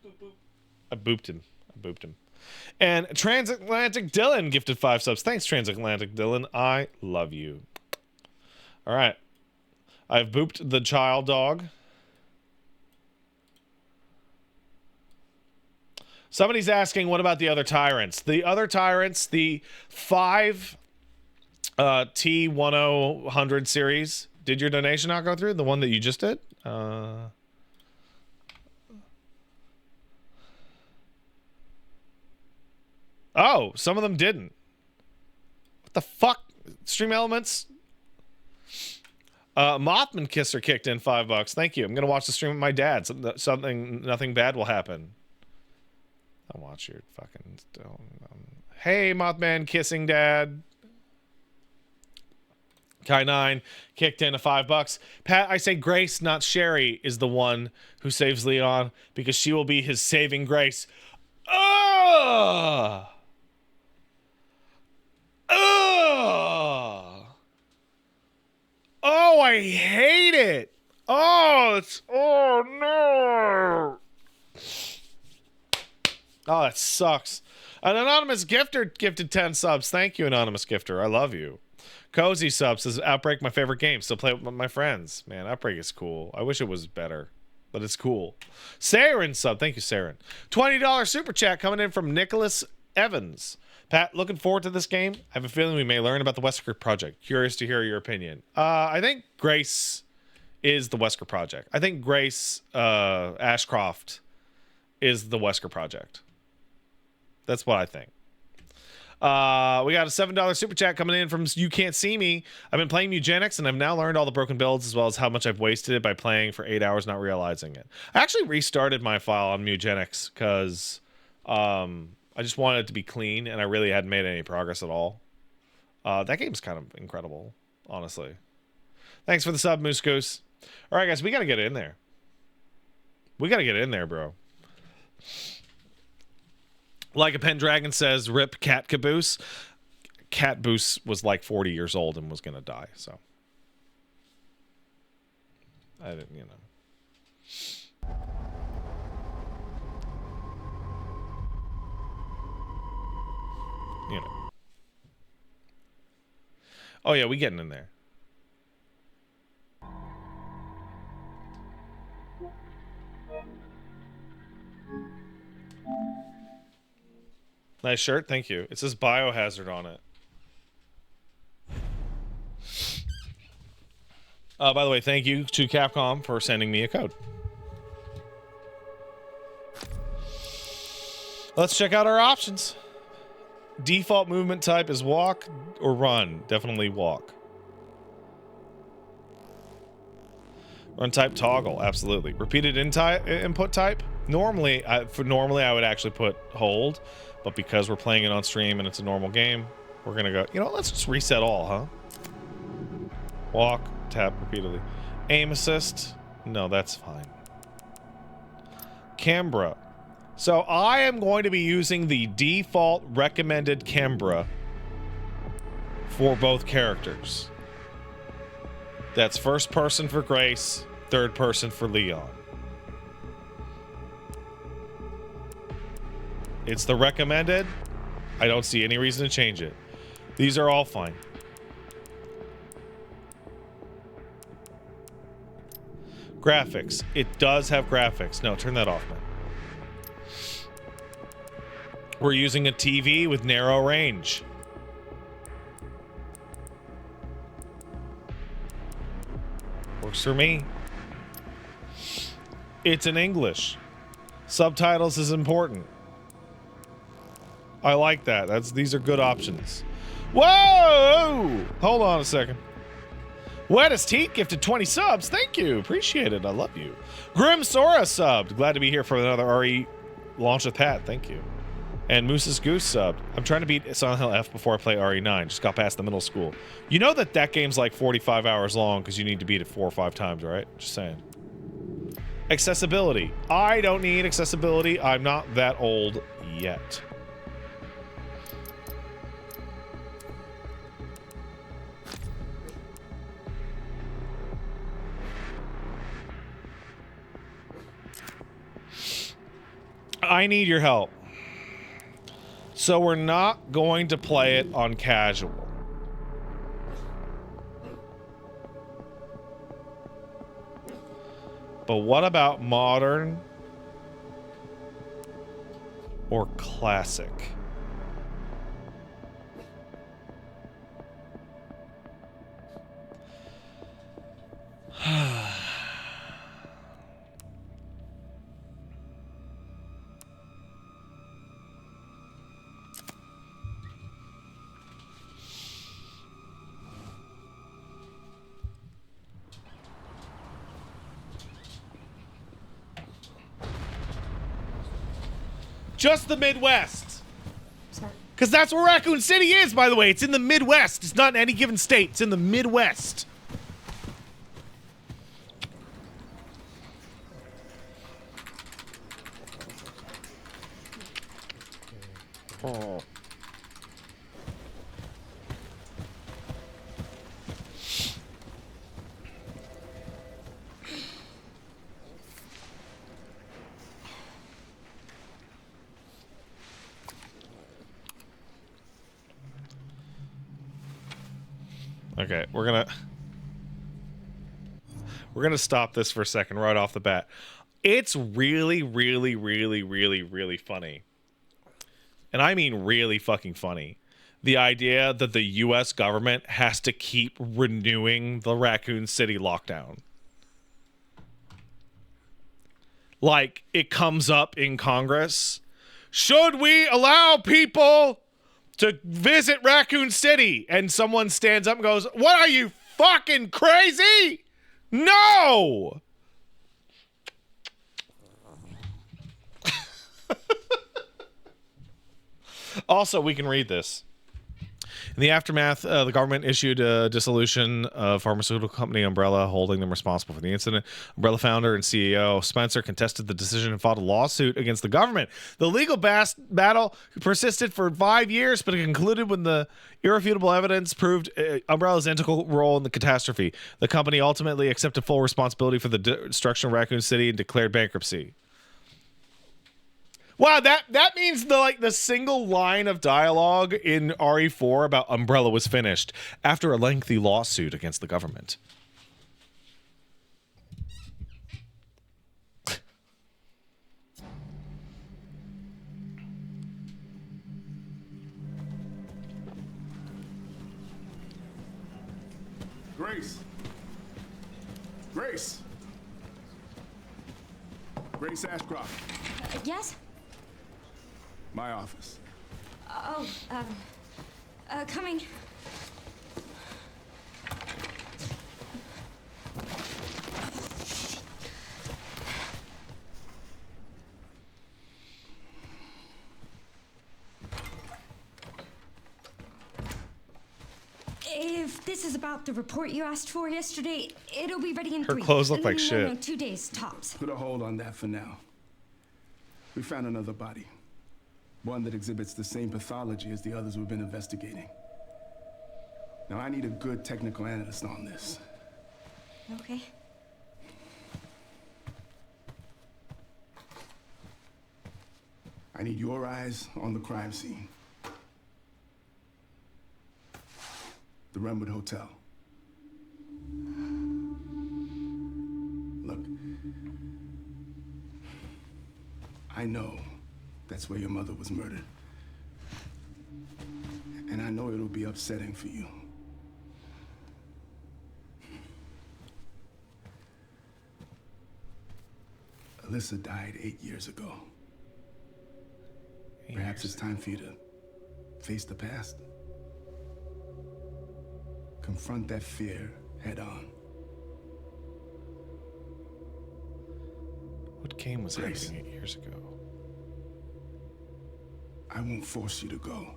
Boop, boop. I booped him. And Transatlantic Dylan gifted 5 subs. Thanks, Transatlantic Dylan. I love you. All right. I've booped the child dog. Somebody's asking, what about the other tyrants? The other tyrants, the 5 T1000 series. Did your donation not go through? The one that you just did? Oh, some of them didn't. What the fuck? Stream Elements? Mothman Kisser kicked in $5. Thank you. I'm going to watch the stream with my dad. Nothing bad will happen. I'll watch your fucking... Hey, Mothman kissing dad. Kai9 kicked in $5. Pat, I say Grace, not Sherry, is the one who saves Leon because she will be his saving grace. Oh! I hate it. Oh no. Oh, that sucks. An anonymous gifter gifted 10 subs. Thank you, anonymous gifter. I love you. Cozy subs says Outbreak my favorite game. Still play it with my friends. Man, Outbreak is cool. I wish it was better, but it's cool. Saren sub. Thank you, Saren. $20 super chat coming in from Nicholas Evans. Pat, looking forward to this game. I have a feeling we may learn about the Wesker Project. Curious to hear your opinion. I think Grace is the Wesker Project. I think Grace Ashcroft is the Wesker Project. That's what I think. We got a $7 super chat coming in from You Can't See Me. I've been playing Eugenics, and I've now learned all the broken builds as well as how much I've wasted it by playing for 8 hours not realizing it. I actually restarted my file on Eugenics because I just wanted it to be clean, and I really hadn't made any progress at all. That game's kind of incredible, honestly. Thanks for the sub, Moose Goose. All right, guys, we got to get in there. We got to get in there, bro. Like a Pendragon says, rip Cat Caboose. Cat Boose was like 40 years old and was going to die, so. I didn't, you know. You know. Oh, yeah, we getting in there. Nice shirt, thank you. It says Biohazard on it. By the way, thank you to Capcom for sending me a code. Let's check out our options. Default movement type is walk or run. Definitely walk. Run type toggle, absolutely. Repeated input type. Normally I would actually put hold, but because we're playing it on stream and it's a normal game, we're gonna go. You know, let's just reset all, huh? Walk, tap repeatedly. Aim assist. No, that's fine. Canberra. So I am going to be using the default recommended Canberra for both characters. That's first person for Grace, third person for Leon. It's the recommended. I don't see any reason to change it. These are all fine. Graphics. It does have graphics. No, turn that off, man. We're using a TV with narrow range. Works for me. It's in English. Subtitles is important. I like that. These are good options. Whoa! Hold on a second. Wettest Heat gifted 20 subs. Thank you. Appreciate it. I love you. Grim Sora subbed. Glad to be here for another RE launch with Pat. Thank you. And Moose's Goose subbed. I'm trying to beat Silent Hill F before I play RE9. Just got past the middle school. You know that game's like 45 hours long because you need to beat it 4 or 5 times, right? Just saying. Accessibility. I don't need accessibility. I'm not that old yet. I need your help. So we're not going to play it on casual. But what about modern or classic? Just the Midwest. Because that's where Raccoon City is, by the way. It's in the Midwest. It's not in any given state. It's in the Midwest. Oh. Okay, we're gonna stop this for a second right off the bat. It's really, really, really, really, really funny. And I mean really fucking funny. The idea that the US government has to keep renewing the Raccoon City lockdown. Like, it comes up in Congress. Should we allow people to visit Raccoon City? And someone stands up and goes, what are you, fucking crazy? No! Also, we can read this. In the aftermath, the government issued a dissolution of pharmaceutical company Umbrella, holding them responsible for the incident. Umbrella founder and CEO Spencer contested the decision and filed a lawsuit against the government. The legal battle persisted for 5 years, but it concluded when the irrefutable evidence proved Umbrella's integral role in the catastrophe. The company ultimately accepted full responsibility for the destruction of Raccoon City and declared bankruptcy. Wow, that means the single line of dialogue in RE4 about Umbrella was finished after a lengthy lawsuit against the government. Grace. Grace. Grace Ashcroft. Yes? My office. Oh, coming. If this is about the report you asked for yesterday, it'll be ready in Her clothes look like shit. No, 2 days tops. Put a hold on that for now. We found another body. One that exhibits the same pathology as the others we've been investigating. Now, I need a good technical analyst on this. Okay. I need your eyes on the crime scene. The Renwood Hotel. Look, I know that's where your mother was murdered. And I know it'll be upsetting for you. Alyssa died 8 years ago. Perhaps it's time for you to face the past. Confront that fear head on. What game was Grace. happening 8 years ago? I won't force you to go.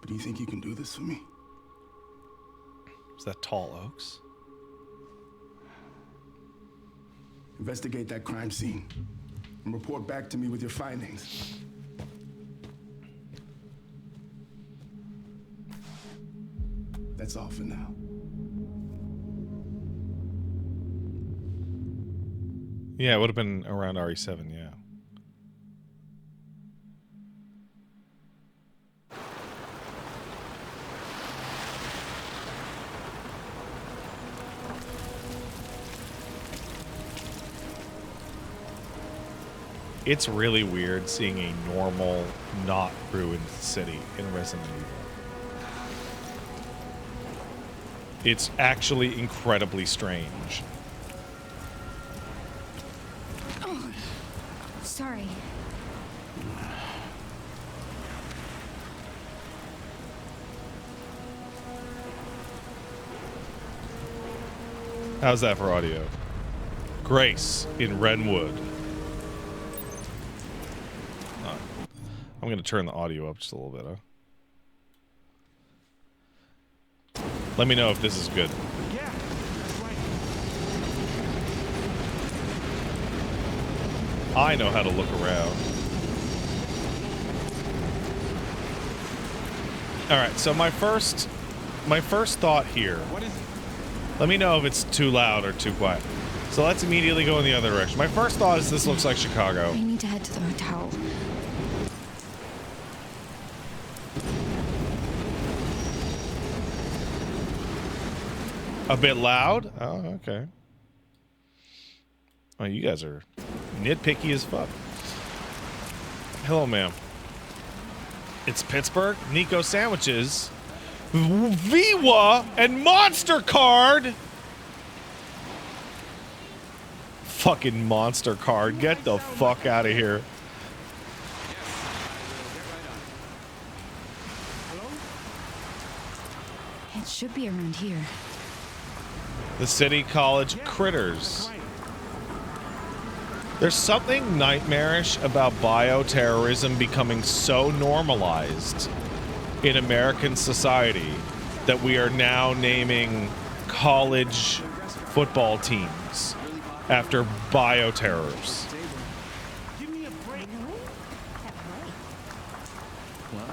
But do you think you can do this for me? Was that Tall Oaks? Investigate that crime scene and report back to me with your findings. That's all for now. Yeah, it would have been around RE7, yeah. It's really weird seeing a normal, not ruined city in Resident Evil. It's actually incredibly strange. Oh, sorry. How's that for audio? Grace in Renwood. Oh, I'm going to turn the audio up just a little bit, huh? Let me know if this is good. Yeah, that's right. I know how to look around. Alright, so my first thought here. What is it? Let me know if it's too loud or too quiet. So let's immediately go in the other direction. My first thought is this looks like Chicago. I need to head to the hotel. A bit loud? Oh, okay. Oh, you guys are nitpicky as fuck. Hello, ma'am. It's Pittsburgh. Nico Sandwiches. Viwa and Monster Card. Fucking Monster Card. Get the fuck out of here. It should be around here. The City College Critters. There's something nightmarish about bioterrorism becoming so normalized in American society that we are now naming college football teams after bioterrors. Give me a break. Well,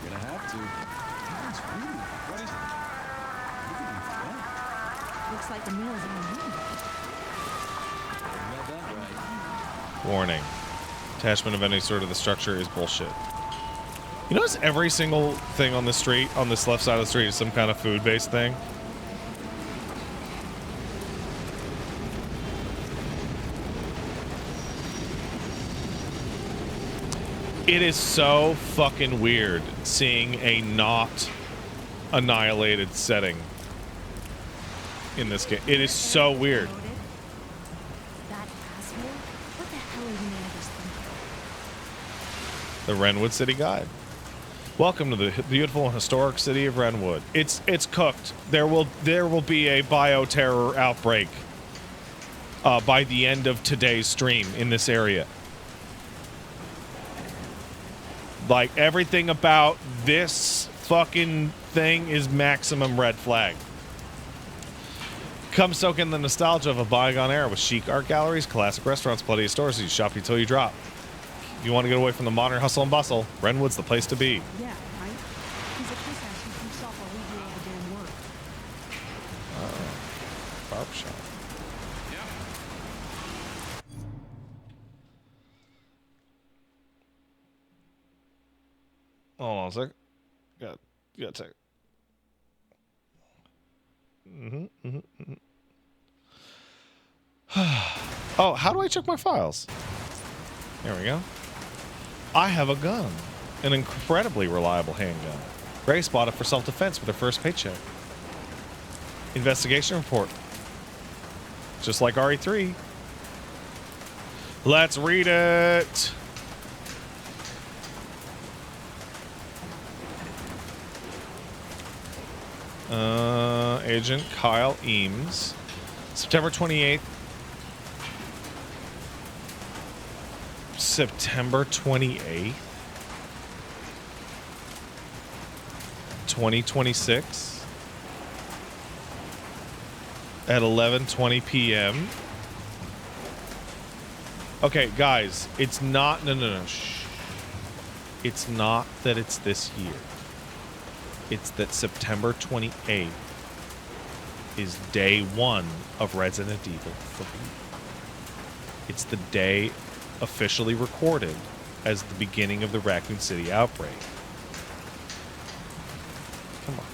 you're gonna have to. What is it? Looks like the meal is on the menu. You got that right. Warning. Attachment of any sort of the structure is bullshit. You notice every single thing on the street, on this left side of the street, is some kind of food-based thing? It is so fucking weird seeing a not annihilated setting in this game. It is so weird. That asshole? What the hell are you managers thinking? The Renwood City Guide. Welcome to the beautiful and historic city of Renwood. It's cooked. There will be a bioterror outbreak by the end of today's stream in this area. Like, everything about this fucking thing is maximum red flag. Come soak in the nostalgia of a bygone era with chic art galleries, classic restaurants, plenty of stores. You shop until you drop. If you want to get away from the modern hustle and bustle, Renwood's the place to be. Yeah, right? He's a piss ass who keeps off while we do all the damn work. Barbershop. Hold on a sec. Got to take. Oh, how do I check my files? There we go. I have a gun. An incredibly reliable handgun. Grace bought it for self-defense with her first paycheck. Investigation report. Just like RE3. Let's read it. Agent Kyle Eames. September 28th. September 28th. 2026. At 11:20 p.m. Okay, guys, it's not... No. Shh. It's not that it's this year. It's that September 28th is day one of Resident Evil 3. It's the day officially recorded as the beginning of the Raccoon City outbreak. Come on.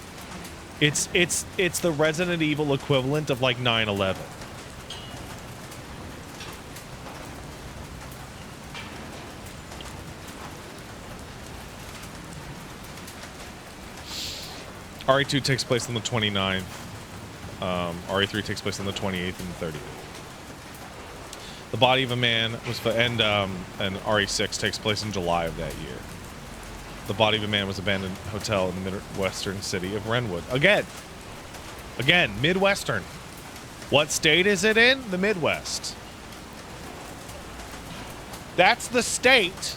It's the Resident Evil equivalent of like 9/11. RE2 takes place on the 29th. RE3 takes place on the 28th and the 30th. The body of a man was and RE6 takes place in July of that year. The body of a man was abandoned hotel in the midwestern city of Renwood. Again, Midwestern. What state is it in? The Midwest. That's the state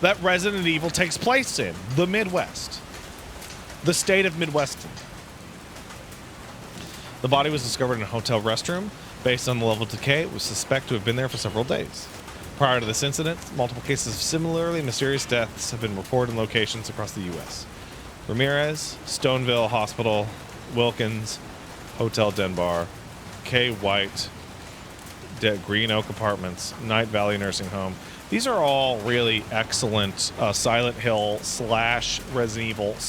that Resident Evil takes place in. The Midwest. The state of Midwestern. The body was discovered in a hotel restroom. Based on the level of decay, it was suspected to have been there for several days. Prior to this incident, multiple cases of similarly mysterious deaths have been reported in locations across the U.S. Ramirez, Stoneville Hospital, Wilkins, Hotel Denbar, K. White, Green Oak Apartments, Night Valley Nursing Home. These are all really excellent Silent Hill / Resident Evil /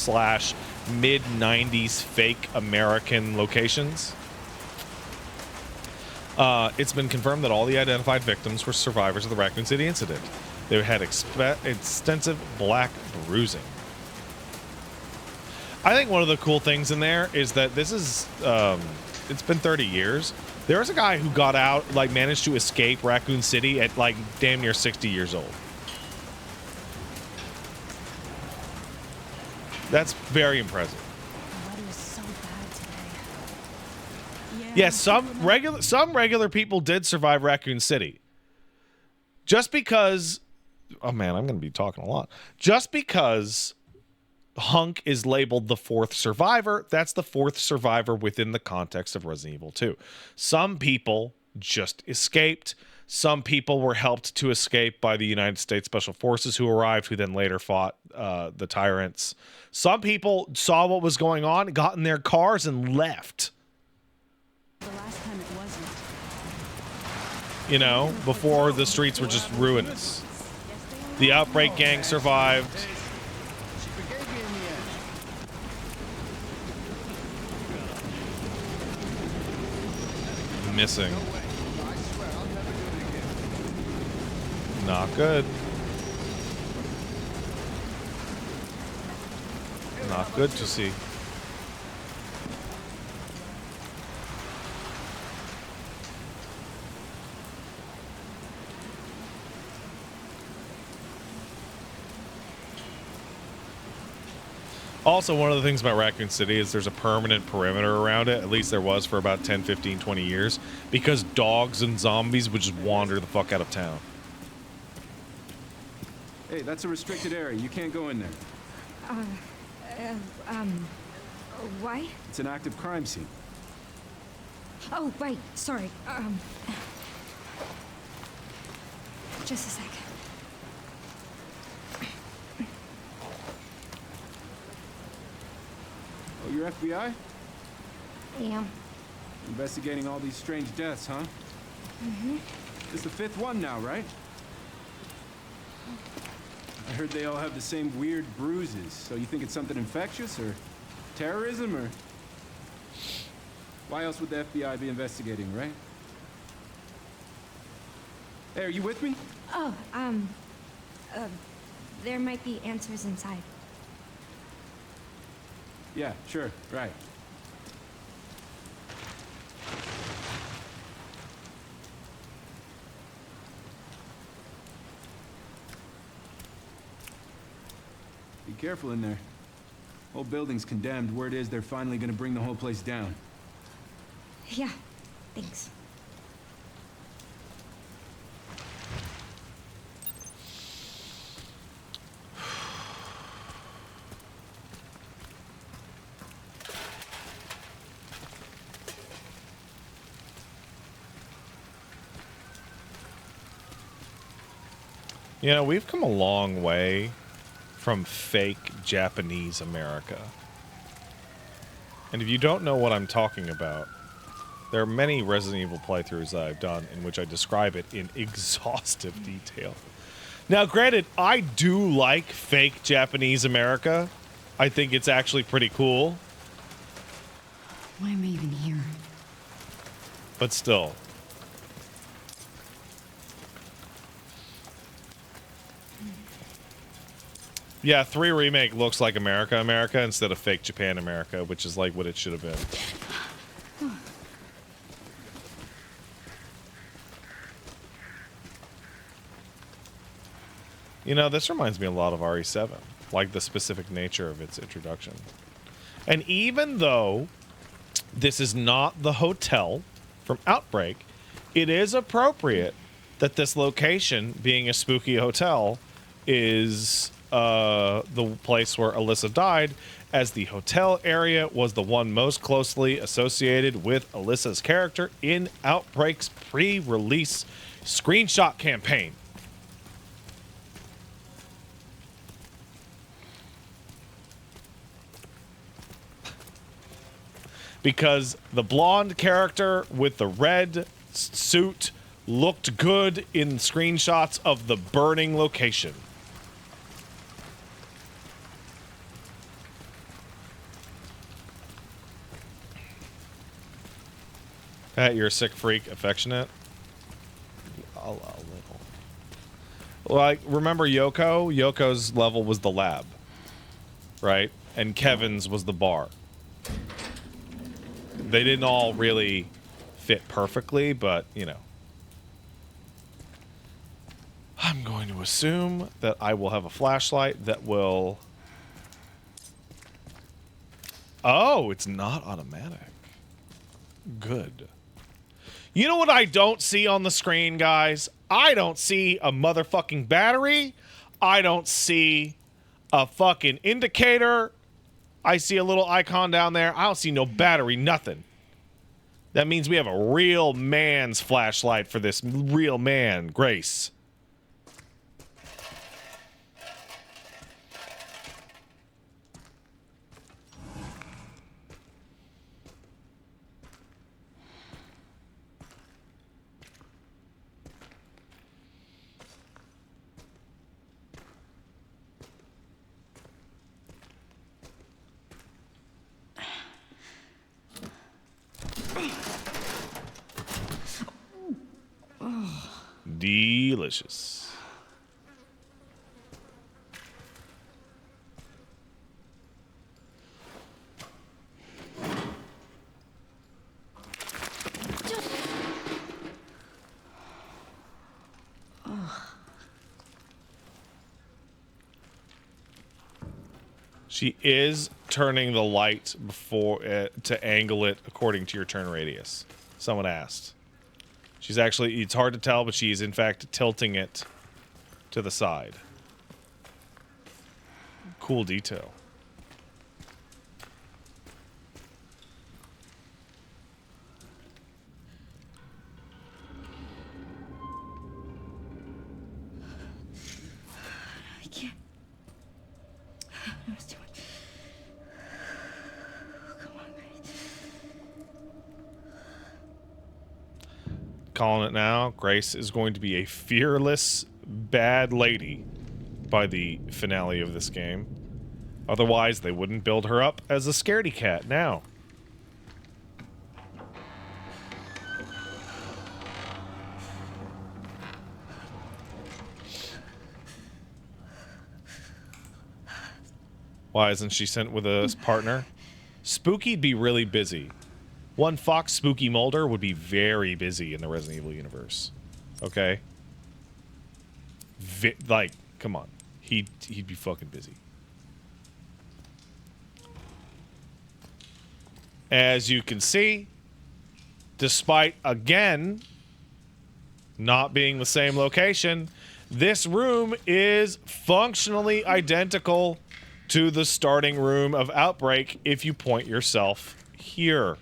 mid-90s fake American locations. It's been confirmed that all the identified victims were survivors of the Raccoon City incident. They had extensive black bruising. I think one of the cool things in there is that this is, it's been 30 years. There was a guy who got out, like managed to escape Raccoon City at like damn near 60 years old. That's very impressive. The weather is so bad today. Yeah, some regular people did survive Raccoon City. Just because, oh man, I'm going to be talking a lot. Just because Hunk is labeled the fourth survivor, that's the fourth survivor within the context of Resident Evil 2. Some people just escaped. Some people were helped to escape by the United States Special Forces who arrived, who then later fought the tyrants. Some people saw what was going on, got in their cars, and left. The last time it wasn't. You know, before the streets were just ruinous. The Outbreak gang survived. She forgave me in the end. Missing. No way. I swear I'll never do it again. Not good. Not good to see. Also, one of the things about Raccoon City is there's a permanent perimeter around it. At least there was for about 10, 15, 20 years. Because dogs and zombies would just wander the fuck out of town. Hey, that's a restricted area. You can't go in there. Why? It's an active crime scene. Oh, right. Sorry. Just a sec. Oh, you're FBI? Yeah. Investigating all these strange deaths, huh? Mm-hmm. It's the fifth one now, right? I heard they all have the same weird bruises. So you think it's something infectious or terrorism or... Why else would the FBI be investigating, right? Hey, are you with me? Oh, there might be answers inside. Yeah, sure, right. Be careful in there. Whole building's condemned. Word is they're finally gonna bring the whole place down. Yeah, thanks. You know, we've come a long way from fake Japanese America. And if you don't know what I'm talking about, there are many Resident Evil playthroughs that I've done in which I describe it in exhaustive detail. Now, granted, I do like fake Japanese America. I think it's actually pretty cool. Why am I even here? But still. Yeah, 3 Remake looks like America instead of fake Japan America, which is like what it should have been. You know, this reminds me a lot of RE7, like the specific nature of its introduction. And even though this is not the hotel from Outbreak, it is appropriate that this location, being a spooky hotel, is the place where Alyssa died, as the hotel area was the one most closely associated with Alyssa's character in Outbreak's pre-release screenshot campaign. Because the blonde character with the red suit looked good in screenshots of the burning location. You're a sick freak, affectionate. A little. Like, remember Yoko? Yoko's level was the lab, right? And Kevin's was the bar. They didn't all really fit perfectly, but, you know. I'm going to assume that I will have a flashlight that will... Oh, it's not automatic. Good. You know what I don't see on the screen, guys? I don't see a motherfucking battery. I don't see a fucking indicator. I see a little icon down there. I don't see no battery, nothing. That means we have a real man's flashlight for this real man, Grace. Delicious. She is turning the light before to angle it according to your turn radius. Someone asked. She's actually, it's hard to tell, but she is in fact tilting it to the side. Cool detail. I can't. I was doing. Come on, Grace. Calling it now, Grace is going to be a fearless bad lady by the finale of this game. Otherwise, they wouldn't build her up as a scaredy cat now. Why isn't she sent with a partner? Spooky'd be really busy. One Fox Spooky Mulder would be very busy in the Resident Evil universe. Okay? Like, come on. He'd be fucking busy. As you can see, despite, again, not being the same location, this room is functionally identical to the starting room of Outbreak if you point yourself here.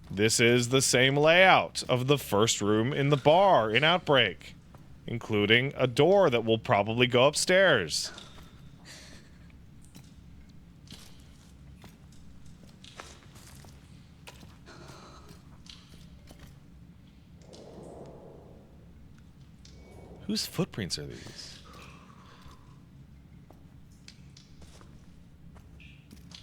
This is the same layout of the first room in the bar in Outbreak, including a door that will probably go upstairs. Whose footprints are these?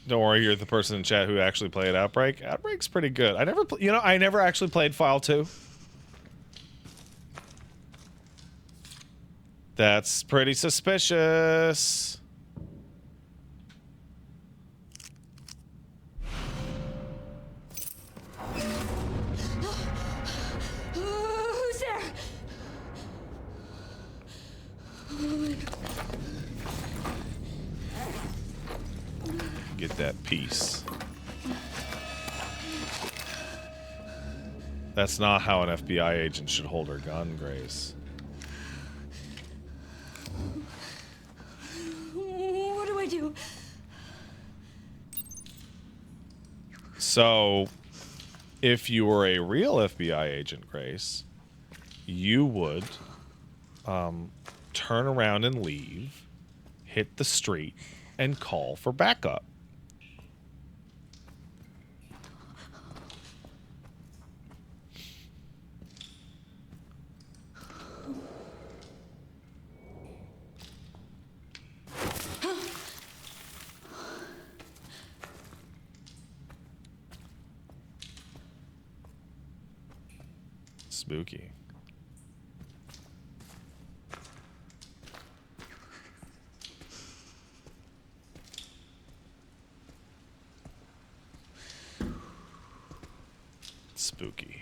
Don't worry, you're the person in chat who actually played Outbreak. Outbreak's pretty good. I never actually played File 2. That's pretty suspicious. Who's there? Get that piece. That's not how an FBI agent should hold her gun, Grace. What do I do? So, if you were a real FBI agent, Grace, you would turn around and leave, hit the street, and call for backup. Spooky. Spooky.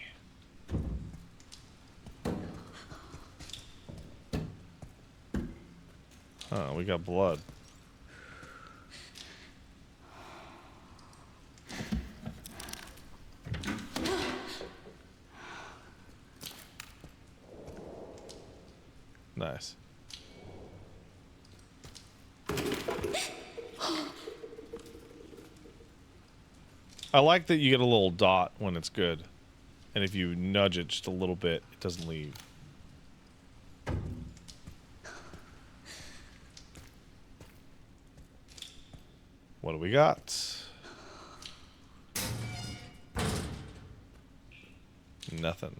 Huh, we got blood. Nice. I like that you get a little dot when it's good. And if you nudge it just a little bit, it doesn't leave. What do we got? Nothing.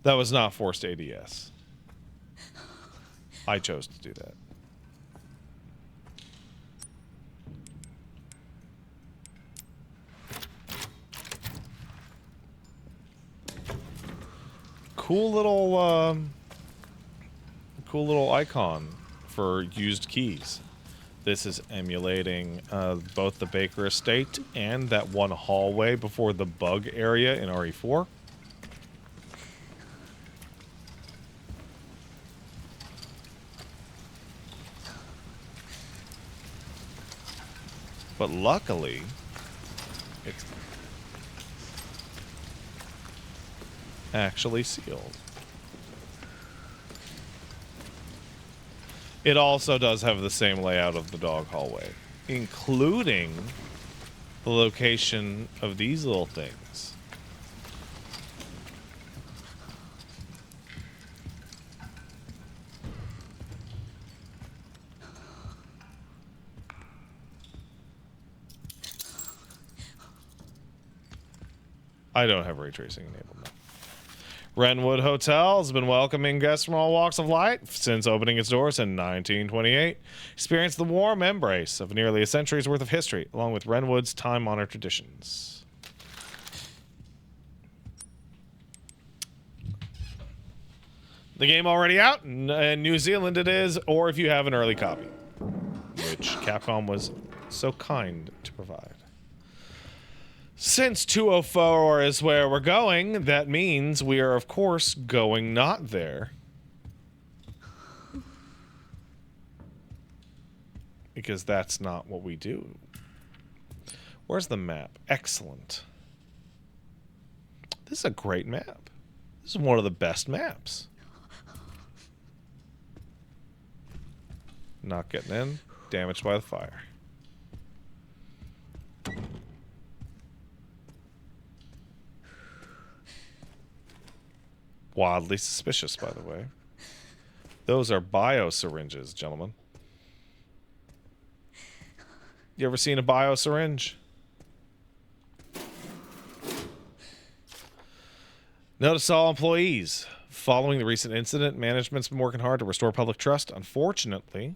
That was not forced ADS. I chose to do that. Cool little icon for used keys. This is emulating both the Baker Estate and that one hallway before the bug area in RE4. But luckily, it's actually sealed. It also does have the same layout of the dog hallway, including the location of these little things. I don't have ray tracing enabled now. Wrenwood Hotel has been welcoming guests from all walks of life since opening its doors in 1928. Experience the warm embrace of nearly a century's worth of history, along with Wrenwood's time-honored traditions. The game already out in New Zealand it is, or if you have an early copy, which Capcom was so kind to provide. Since 204 is where we're going, that means we are, of course, going not there. Because that's not what we do. Where's the map? Excellent. This is a great map. This is one of the best maps. Not getting in. Damaged by the fire. Wildly suspicious, by the way. Those are bio-syringes, gentlemen. You ever seen a bio-syringe? Notice all employees. Following the recent incident, management's been working hard to restore public trust. Unfortunately,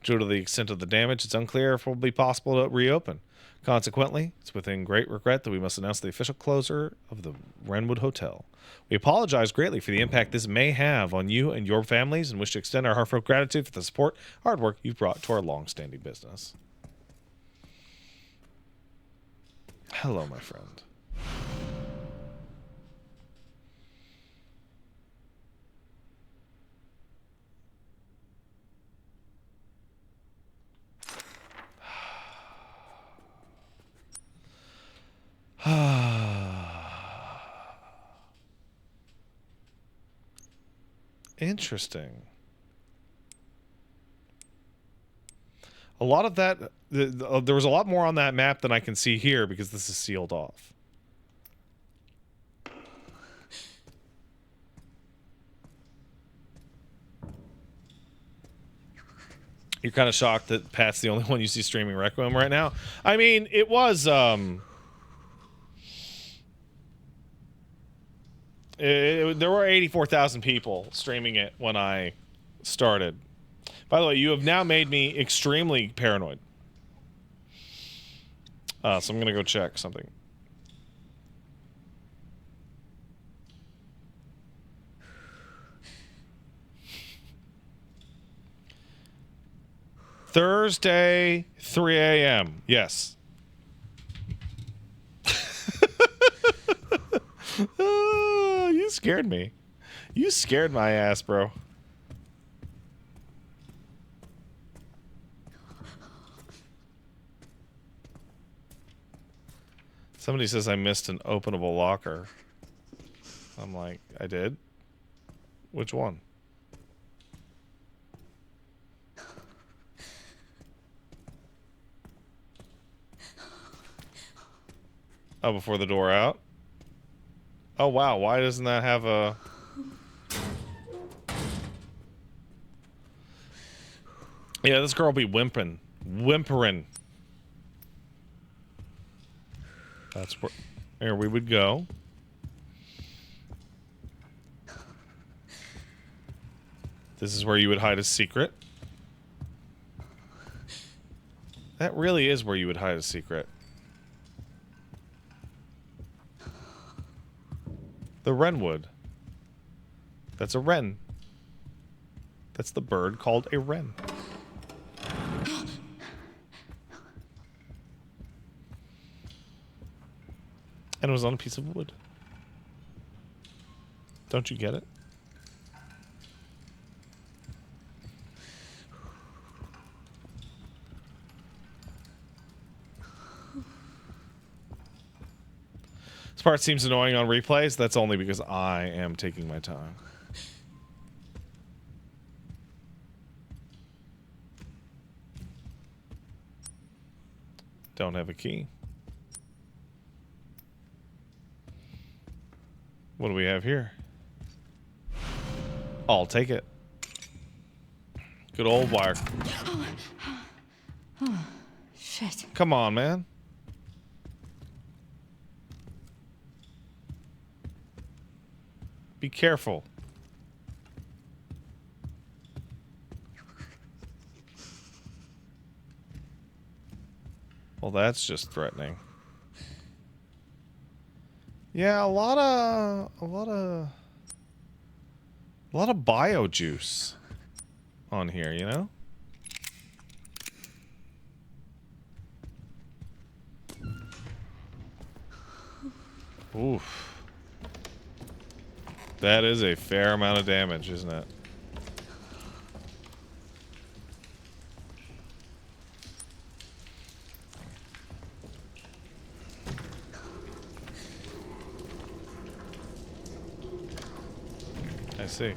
due to the extent of the damage, it's unclear if it will be possible to reopen. Consequently, it's with great regret that we must announce the official closure of the Wrenwood Hotel. We apologize greatly for the impact this may have on you and your families and wish to extend our heartfelt gratitude for the support, hard work you've brought to our long-standing business. Hello, my friend. Interesting. A lot of that, there was a lot more on that map than I can see here because this is sealed off. You're kind of shocked that Pat's the only one you see streaming Requiem right now. I mean, it was, there were 84,000 people streaming it when I started. By the way, you have now made me extremely paranoid. So I'm going to go check something. Thursday, 3 a.m. Yes. You scared me. You scared my ass, bro. Somebody says I missed an openable locker. I'm like, I did? Which one? Oh, before the door out? Oh, wow. Why doesn't that have a... Yeah, this girl be whimpering. Whimpering. That's where we would go. This is where you would hide a secret. That really is where you would hide a secret. The wren would. That's a wren. That's the bird called a wren. And it was on a piece of wood. Don't you get it? This part seems annoying on replays. That's only because I am taking my time. Don't have a key. What do we have here? I'll take it. Good old wire. Oh, shit. Come on, man. Be careful. Well, that's just threatening. Yeah, a lot of bio juice on here, you know? Oof. That is a fair amount of damage, isn't it? I see.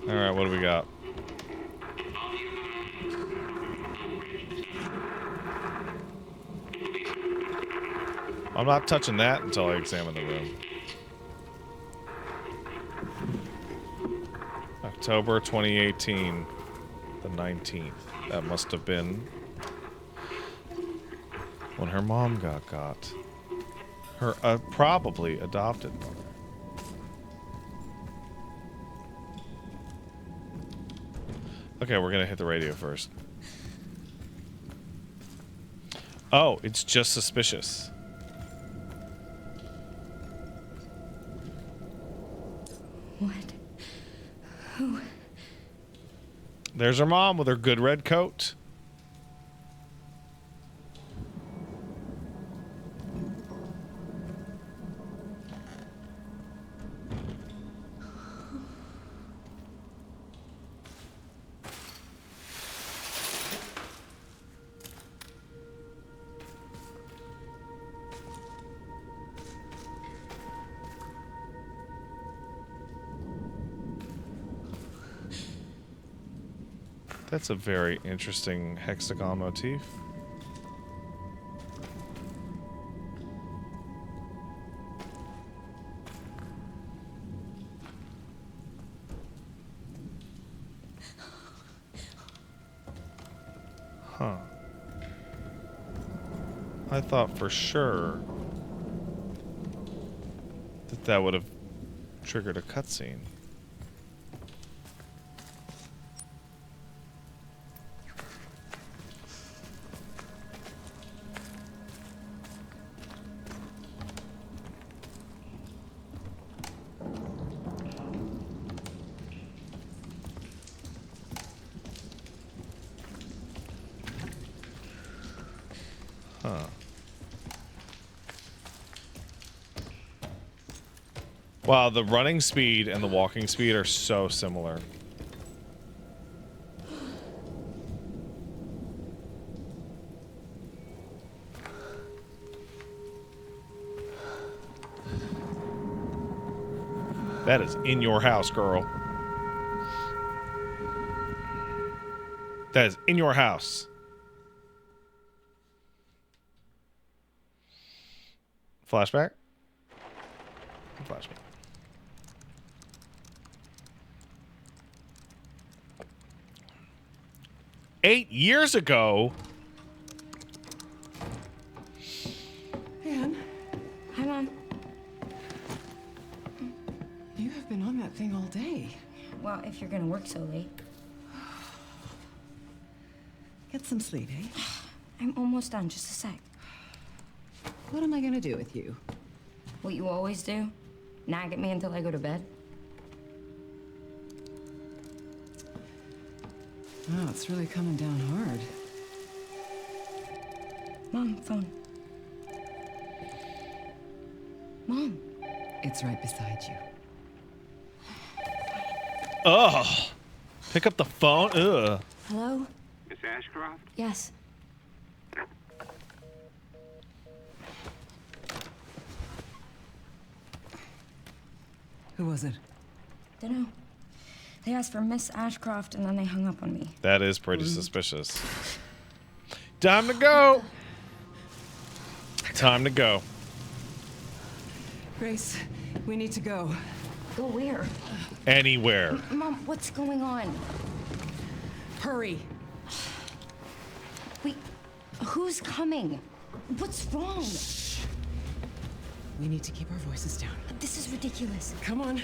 All right, what do we got? I'm not touching that until I examine the room. October 2018, the 19th. That must have been when her mom got. Her probably adopted mother. Okay, we're gonna hit the radio first. Oh, it's just suspicious. What? Who? There's her mom with her good red coat. That's a very interesting hexagon motif. Huh. I thought for sure that would have triggered a cutscene. Huh. Wow, the running speed and the walking speed are so similar. That is in your house, girl. That is in your house. Flashback? Flashback. "8 years ago?" Anne, Hi, Mom. you have been on that thing all day. Well, if you're gonna work so late. Get some sleep, eh? I'm almost done. Just a sec. What am I gonna do with you? What you always do? Nag at me until I go to bed? Oh, it's really coming down hard. Mom, phone. Mom. It's right beside you. Ugh. Pick up the phone. Ugh. Hello? Miss Ashcroft? Yes. Who was it? Dunno. They asked for Miss Ashcroft and then they hung up on me. That is pretty suspicious. Time to go. Time to go. Grace, we need to go. Go where? Anywhere. Mom, what's going on? Hurry. Wait, who's coming? What's wrong? We need to keep our voices down. This is ridiculous. Come on.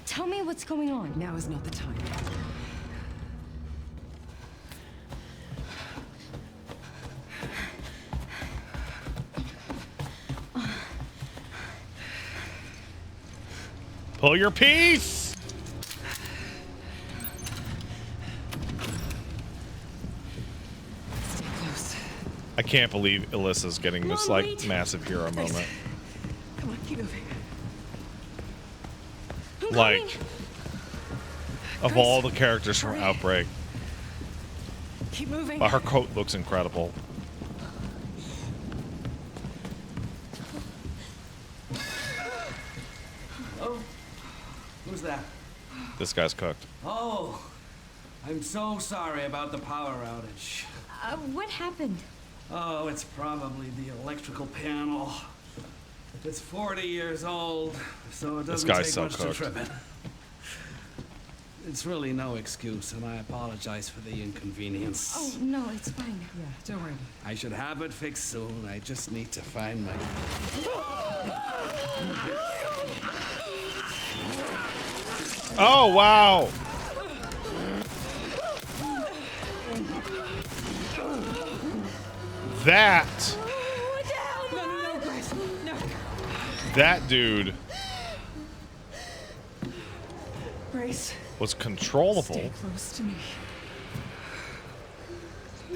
Tell me what's going on. Now is not the time. Pull your piece. Stay close. I can't believe Alyssa's getting this, Mom, like, wait. massive hero moment. Come on, keep moving. I'm Like, coming. of all the characters from Outbreak, Keep moving. her coat looks incredible. Oh, who's that? This guy's cooked. Oh, I'm so sorry about the power outage. What happened? Oh, it's probably the electrical panel. It's 40 years old, so it This doesn't guy's take so much cooked. to trip it. It's really no excuse, and I apologize for the inconvenience. Oh, no, it's fine. Yeah, don't worry. I should have it fixed soon. I just need to find my... Oh, wow. That, What the hell, Mom? No, Grace. No. that dude Grace, was stay controllable, close to me.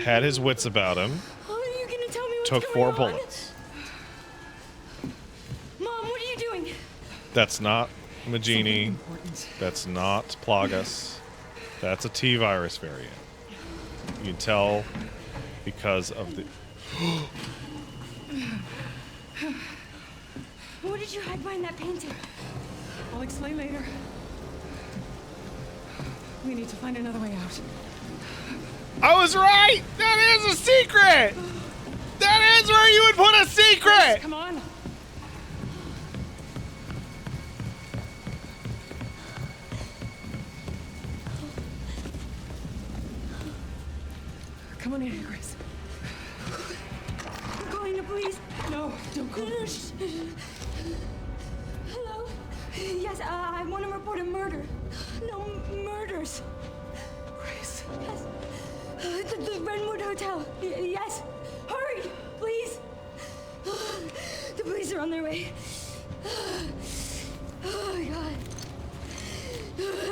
had his wits about him, Are you gonna tell me what's took going 4 on? bullets. Mom, what are you doing? That's not Something Magini. important. That's not Plagas. That's a T-virus variant. You can tell because of the... What did you hide behind that painting? I'll explain later. We need to find another way out. I was right! That is a secret! That is where you would put a secret! Come on. Come on in here, Grace. I'm calling the police. No, don't go. Grace. Hello? Yes, I want to report a murder. No murders. Grace. Yes. The Redwood Hotel. Yes. Hurry, please. The police are on their way. Oh my God.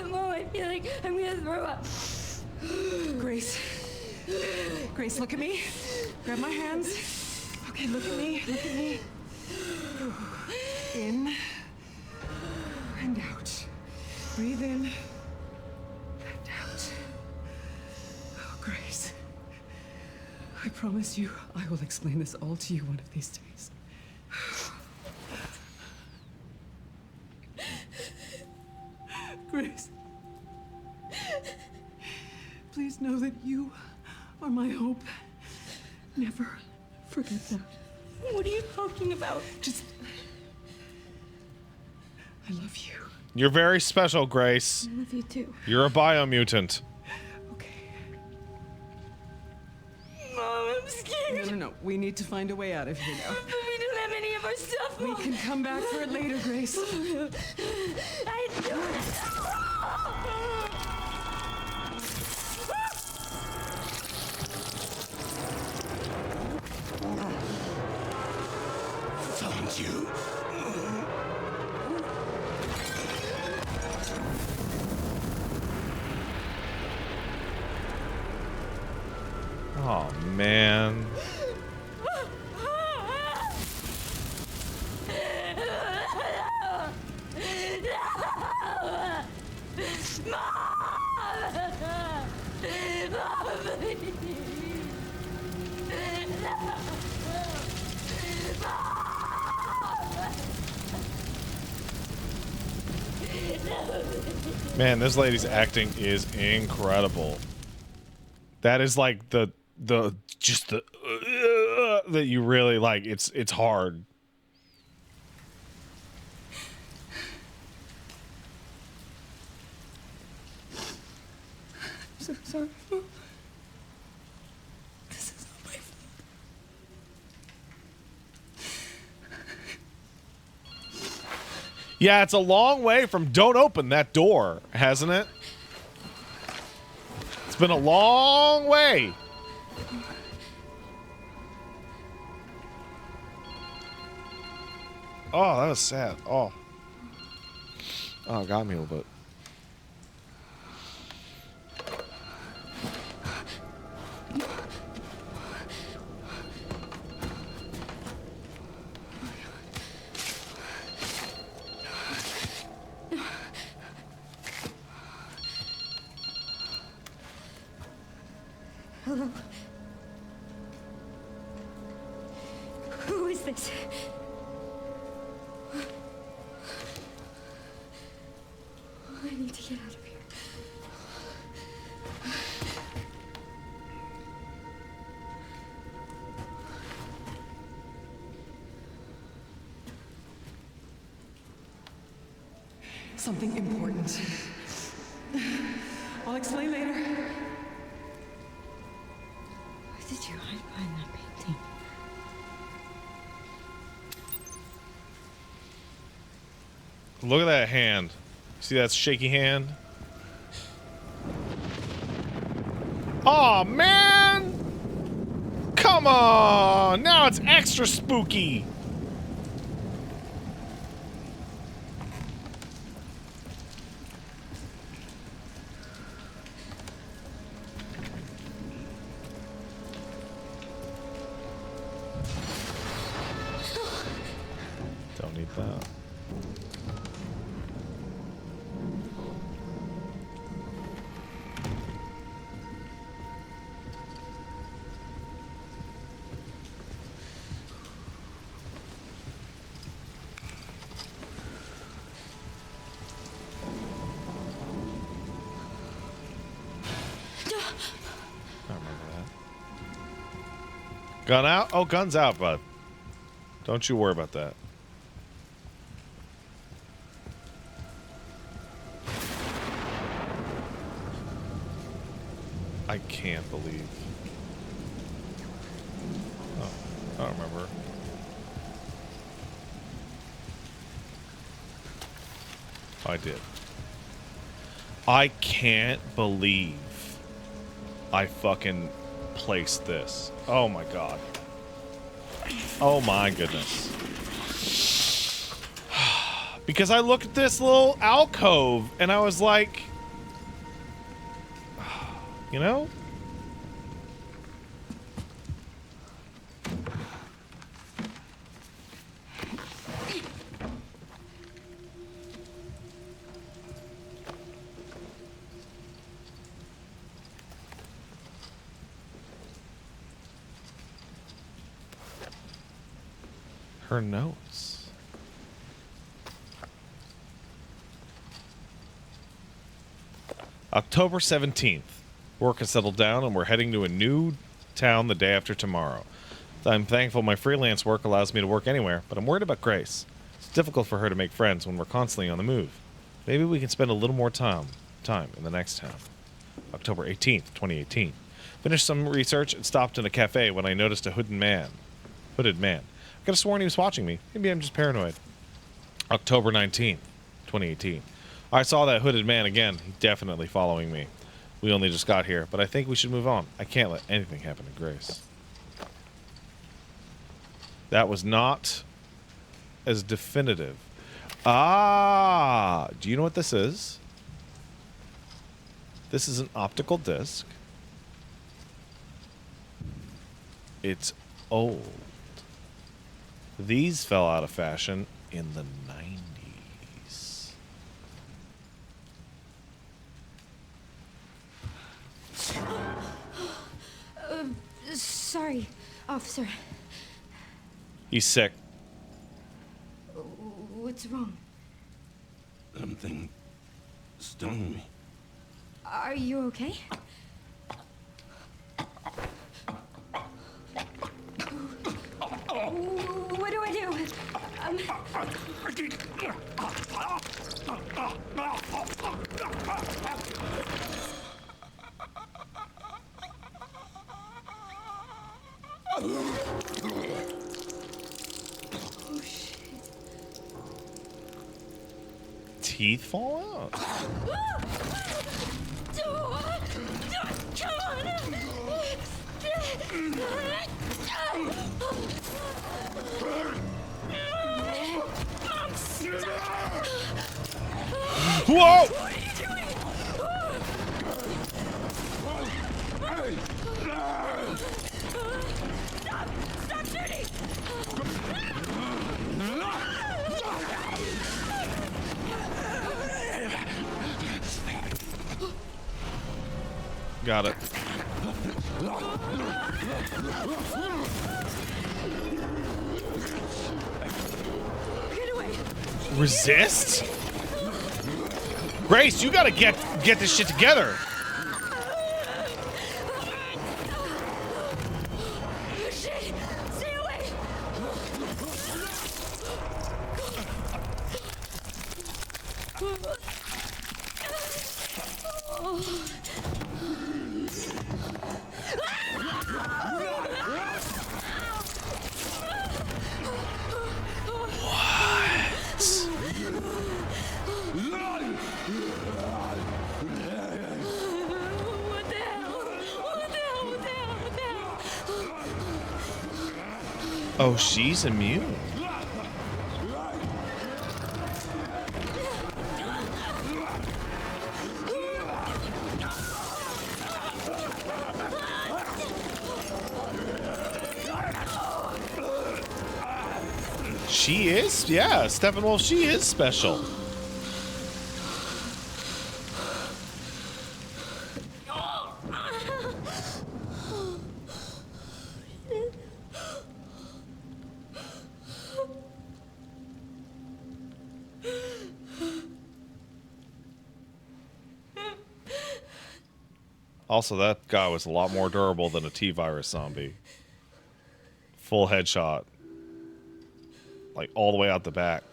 Mom, I feel like I'm gonna throw up. Grace. Grace, look at me. Grab my hands. Okay, look at me. Look at me. In and out. Breathe in and out. Oh, Grace. I promise you, I will explain this all to you one of these days. Grace. Please know that you are my hope. Never forget that. What are you talking about? Just... I love you. You're very special, Grace. I love you too. You're a biomutant. Okay. Mom, I'm scared. No. We need to find a way out of here now. But we don't have any of our stuff. We Mom. can come back for it later, Grace. I don't. Found you. Oh, man. Man, this lady's acting is incredible. That is like the that you really like. It's hard. So sorry. This is not my fault. Yeah, it's a long way from don't open that door, hasn't it? It's been a long way. Oh, that was sad. Oh, it got me a little bit. Hello. Who is this? I need to get out of here. Something important. I'll explain later. What did you hide behind that painting? Look at that hand. See that shaky hand? Oh man! Come on! Now it's extra spooky. Don't need that. I remember that. Gun out? Oh, gun's out, bud. Don't you worry about that. I can't believe. Oh, I don't remember. I did. I can't believe I fucking placed this. Oh my god. Oh my goodness. Because I looked at this little alcove and I was like, You know? Her notes. October 17th. Work has settled down and we're heading to a new town the day after tomorrow. I'm thankful my freelance work allows me to work anywhere, but I'm worried about Grace. It's difficult for her to make friends when we're constantly on the move. Maybe we can spend a little more time in the next town. October 18th, 2018. Finished some research and stopped in a cafe when I noticed a hooded man. I could have sworn he was watching me. Maybe I'm just paranoid. October 19th, 2018. I saw that hooded man again. He's definitely following me. We only just got here, but I think we should move on. I can't let anything happen to Grace. That was not as definitive. Ah, do you know what this is? This is an optical disc. It's old. These fell out of fashion in the 90s. Sorry, officer. He's sick. What's wrong? Something stung me. Are you okay? What do I do? Oh, shit. Teeth fall out. Whoa! Stop shooting! Got it. Get away! Resist? Grace, you gotta get this shit together. Shit! Stay away! What the hell? What the hell? What the hell? What the hell? Oh, she's immune. She is? Yeah, Steppenwolf, she is special. Also, that guy was a lot more durable than a T-virus zombie. Full headshot. Like, all the way out the back.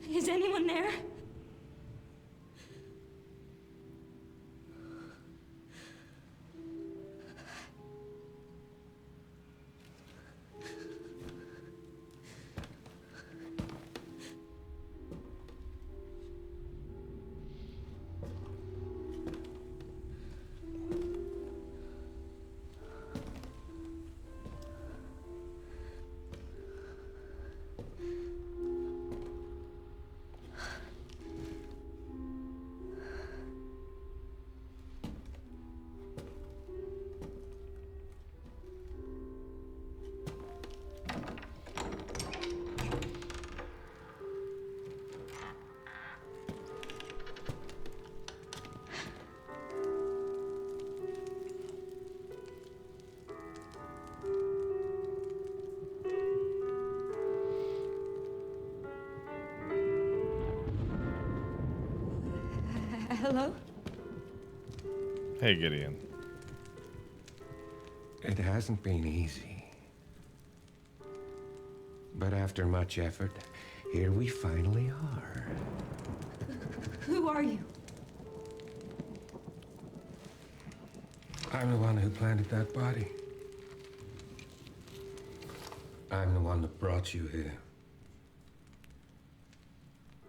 Is anyone there? Hello? Hey, Gideon. It hasn't been easy. But after much effort, here we finally are. Who are you? I'm the one who planted that body. I'm the one that brought you here.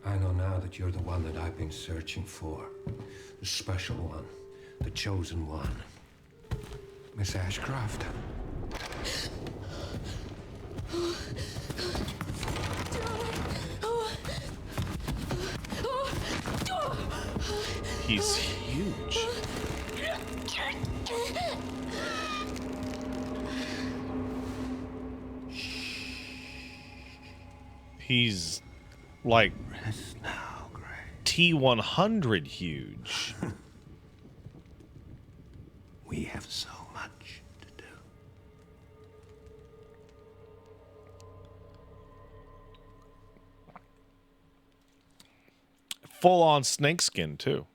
I know now that you're the one that I've been searching for. The special one. The chosen one. Miss Ashcroft. He's huge. He's like Rest now, Gray. T100 huge. We have so much to do. Full on snakeskin, too.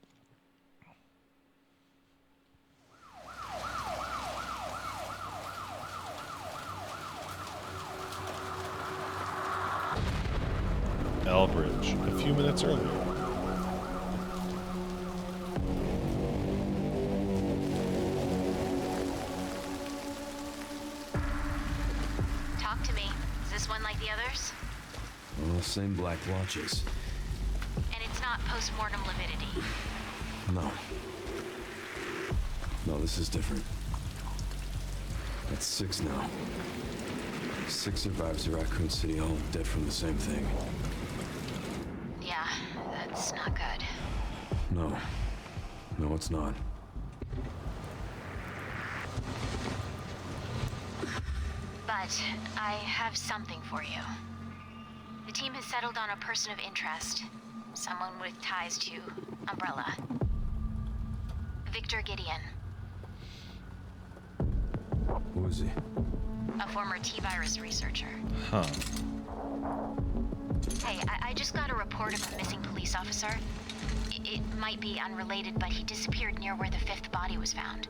Elbridge, a few minutes earlier. Talk to me. Is this one like the others? Well, same black blotches. And it's not post-mortem lividity. No. No, this is different. That's 6 now. 6 survivors of Raccoon City, all dead from the same thing. Yeah, that's not good. No. No, it's not. But I have something for you. The team has settled on a person of interest. Someone with ties to Umbrella. Victor Gideon. Who is he? A former T-virus researcher. Huh. Hey, I just got a report of a missing police officer. It might be unrelated, but he disappeared near where the 5th body was found.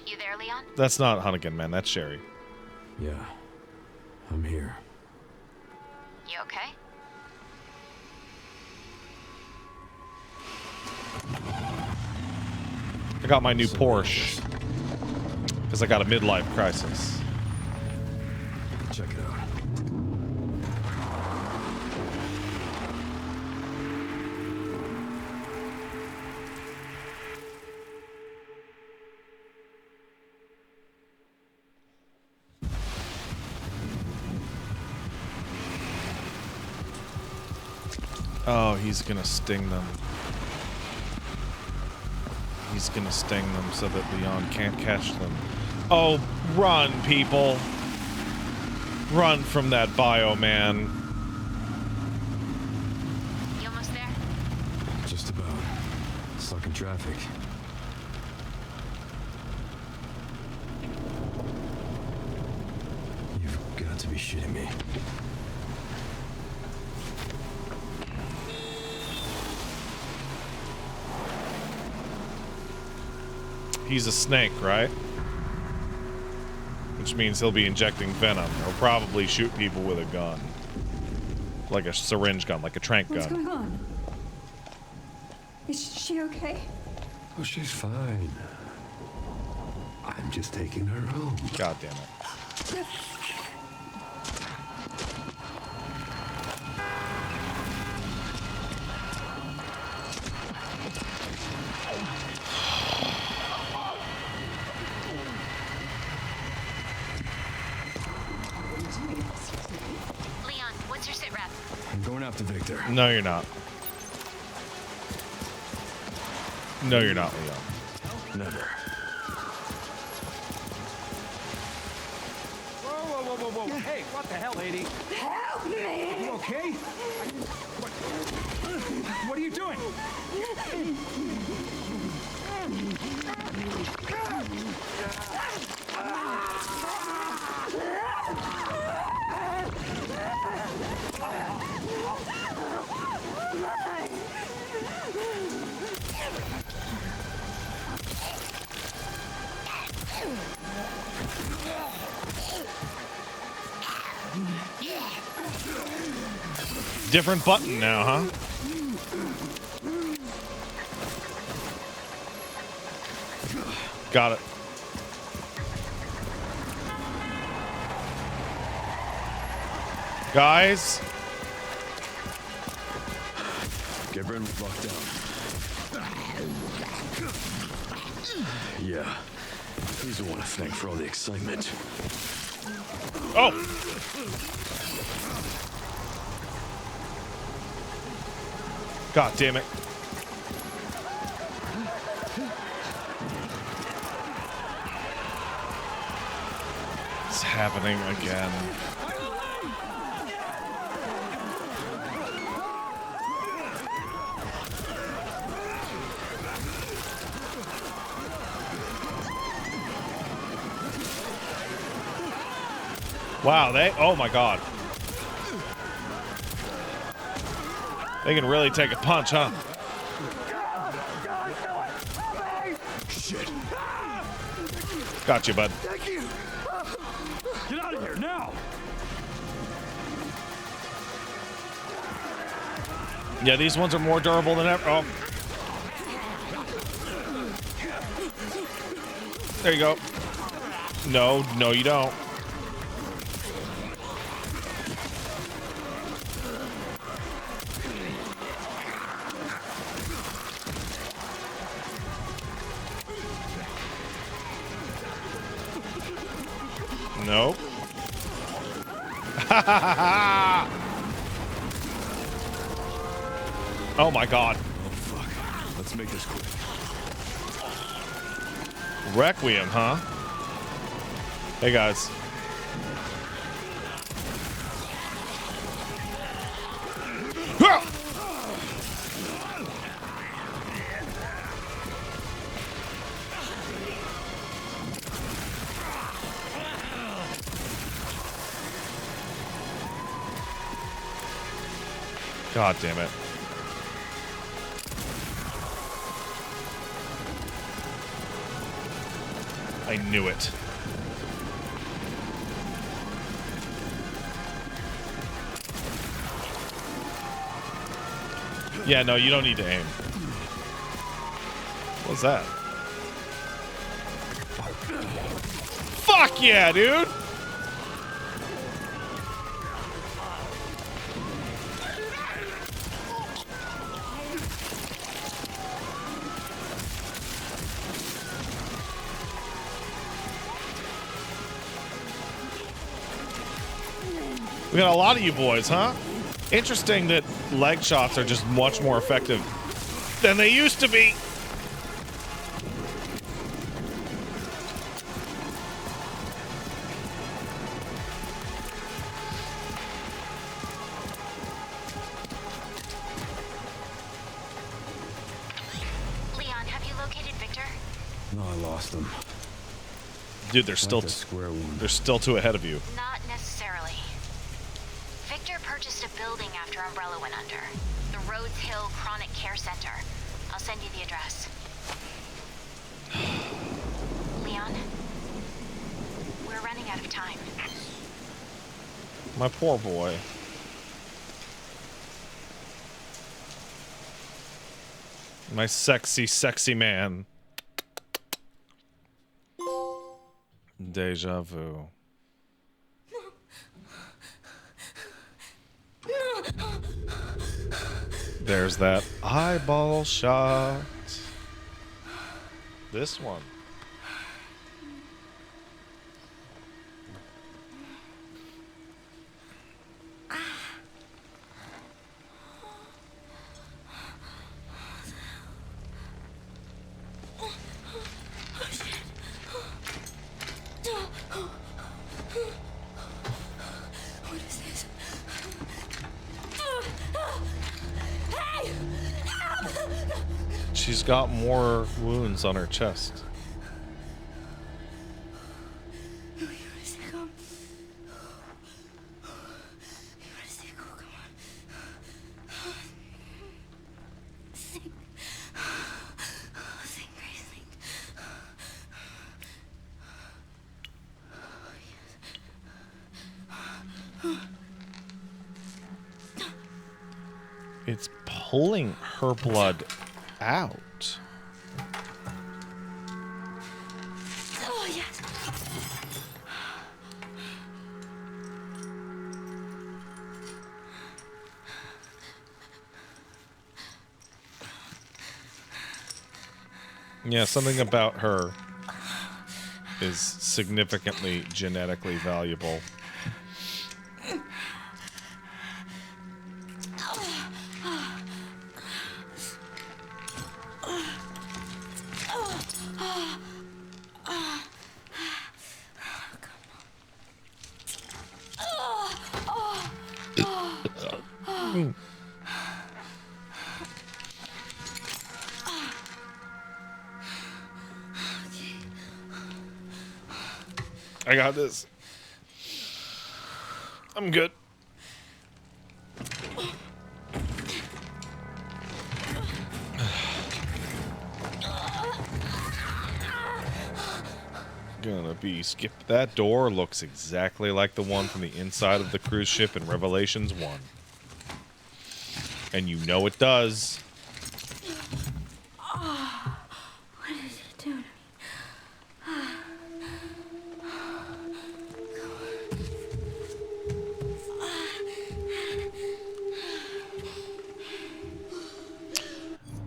You there, Leon? That's not Hunnigan, man. That's Sherry. Yeah. I'm here. You okay? I got my new Porsche. Because I got a midlife crisis. Check it out. Oh, he's gonna sting them. He's gonna sting them so that Leon can't catch them. Oh, run, people. Run from that bio, man. You almost there? Just about. Stuck in traffic. You've got to be shitting me. He's a snake, right? Which means he'll be injecting venom. He'll probably shoot people with a gun. Like a syringe gun, like a trank What's gun. going on? Is she okay? Oh, she's fine. I'm just taking her home. God damn it. Going after Victor. No, you're not. No, you're not, Leon. Never. Whoa. Hey, what the hell, lady? Help me! You okay? What are you doing? Different button now, huh? Got it. Guys, Gabriel was locked down. Yeah. He's the one to thank for all the excitement. oh, God damn it. It's happening again. Wow, oh my God. They can really take a punch, huh? Shit. Got you, bud. Get out of here now! Yeah, these ones are more durable than ever. Oh. There you go. No, you don't. Nope. Oh my God. Oh, fuck. Let's make this quick. Requiem, huh? Hey, guys. God damn it. I knew it. Yeah, no, you don't need to aim. What's that? Fuck yeah, dude! We got a lot of you boys, huh? Interesting that leg shots are just much more effective than they used to be. Leon, have you located Victor? No, I lost him. Dude, they're still Back to square one. they're still two ahead of you. Not necessarily. Victor purchased a building after Umbrella went under. The Rhodes Hill Chronic Care Center. I'll send you the address. Leon, we're running out of time. My poor boy. My sexy, sexy man. Deja vu. There's that eyeball shot. This one. She's got more wounds on her chest. You want to stay calm? You want to stay cool? Come on. Sing. Sing, Grace, sing. It's pulling her blood out. Oh, yes. Yeah, something about her is significantly genetically valuable. I got this. I'm good. Gonna be skip. That door looks exactly like the one from the inside of the cruise ship in Revelations 1. And you know it does. What did you do to me?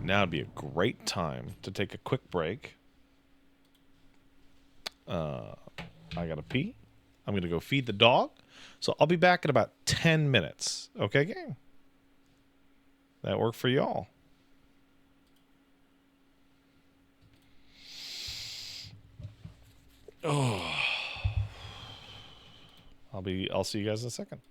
Now would be a great time to take a quick break. I gotta pee. I'm gonna go feed the dog. So I'll be back in about 10 minutes. Okay, gang? That work for y'all? Oh. I'll see you guys in a second.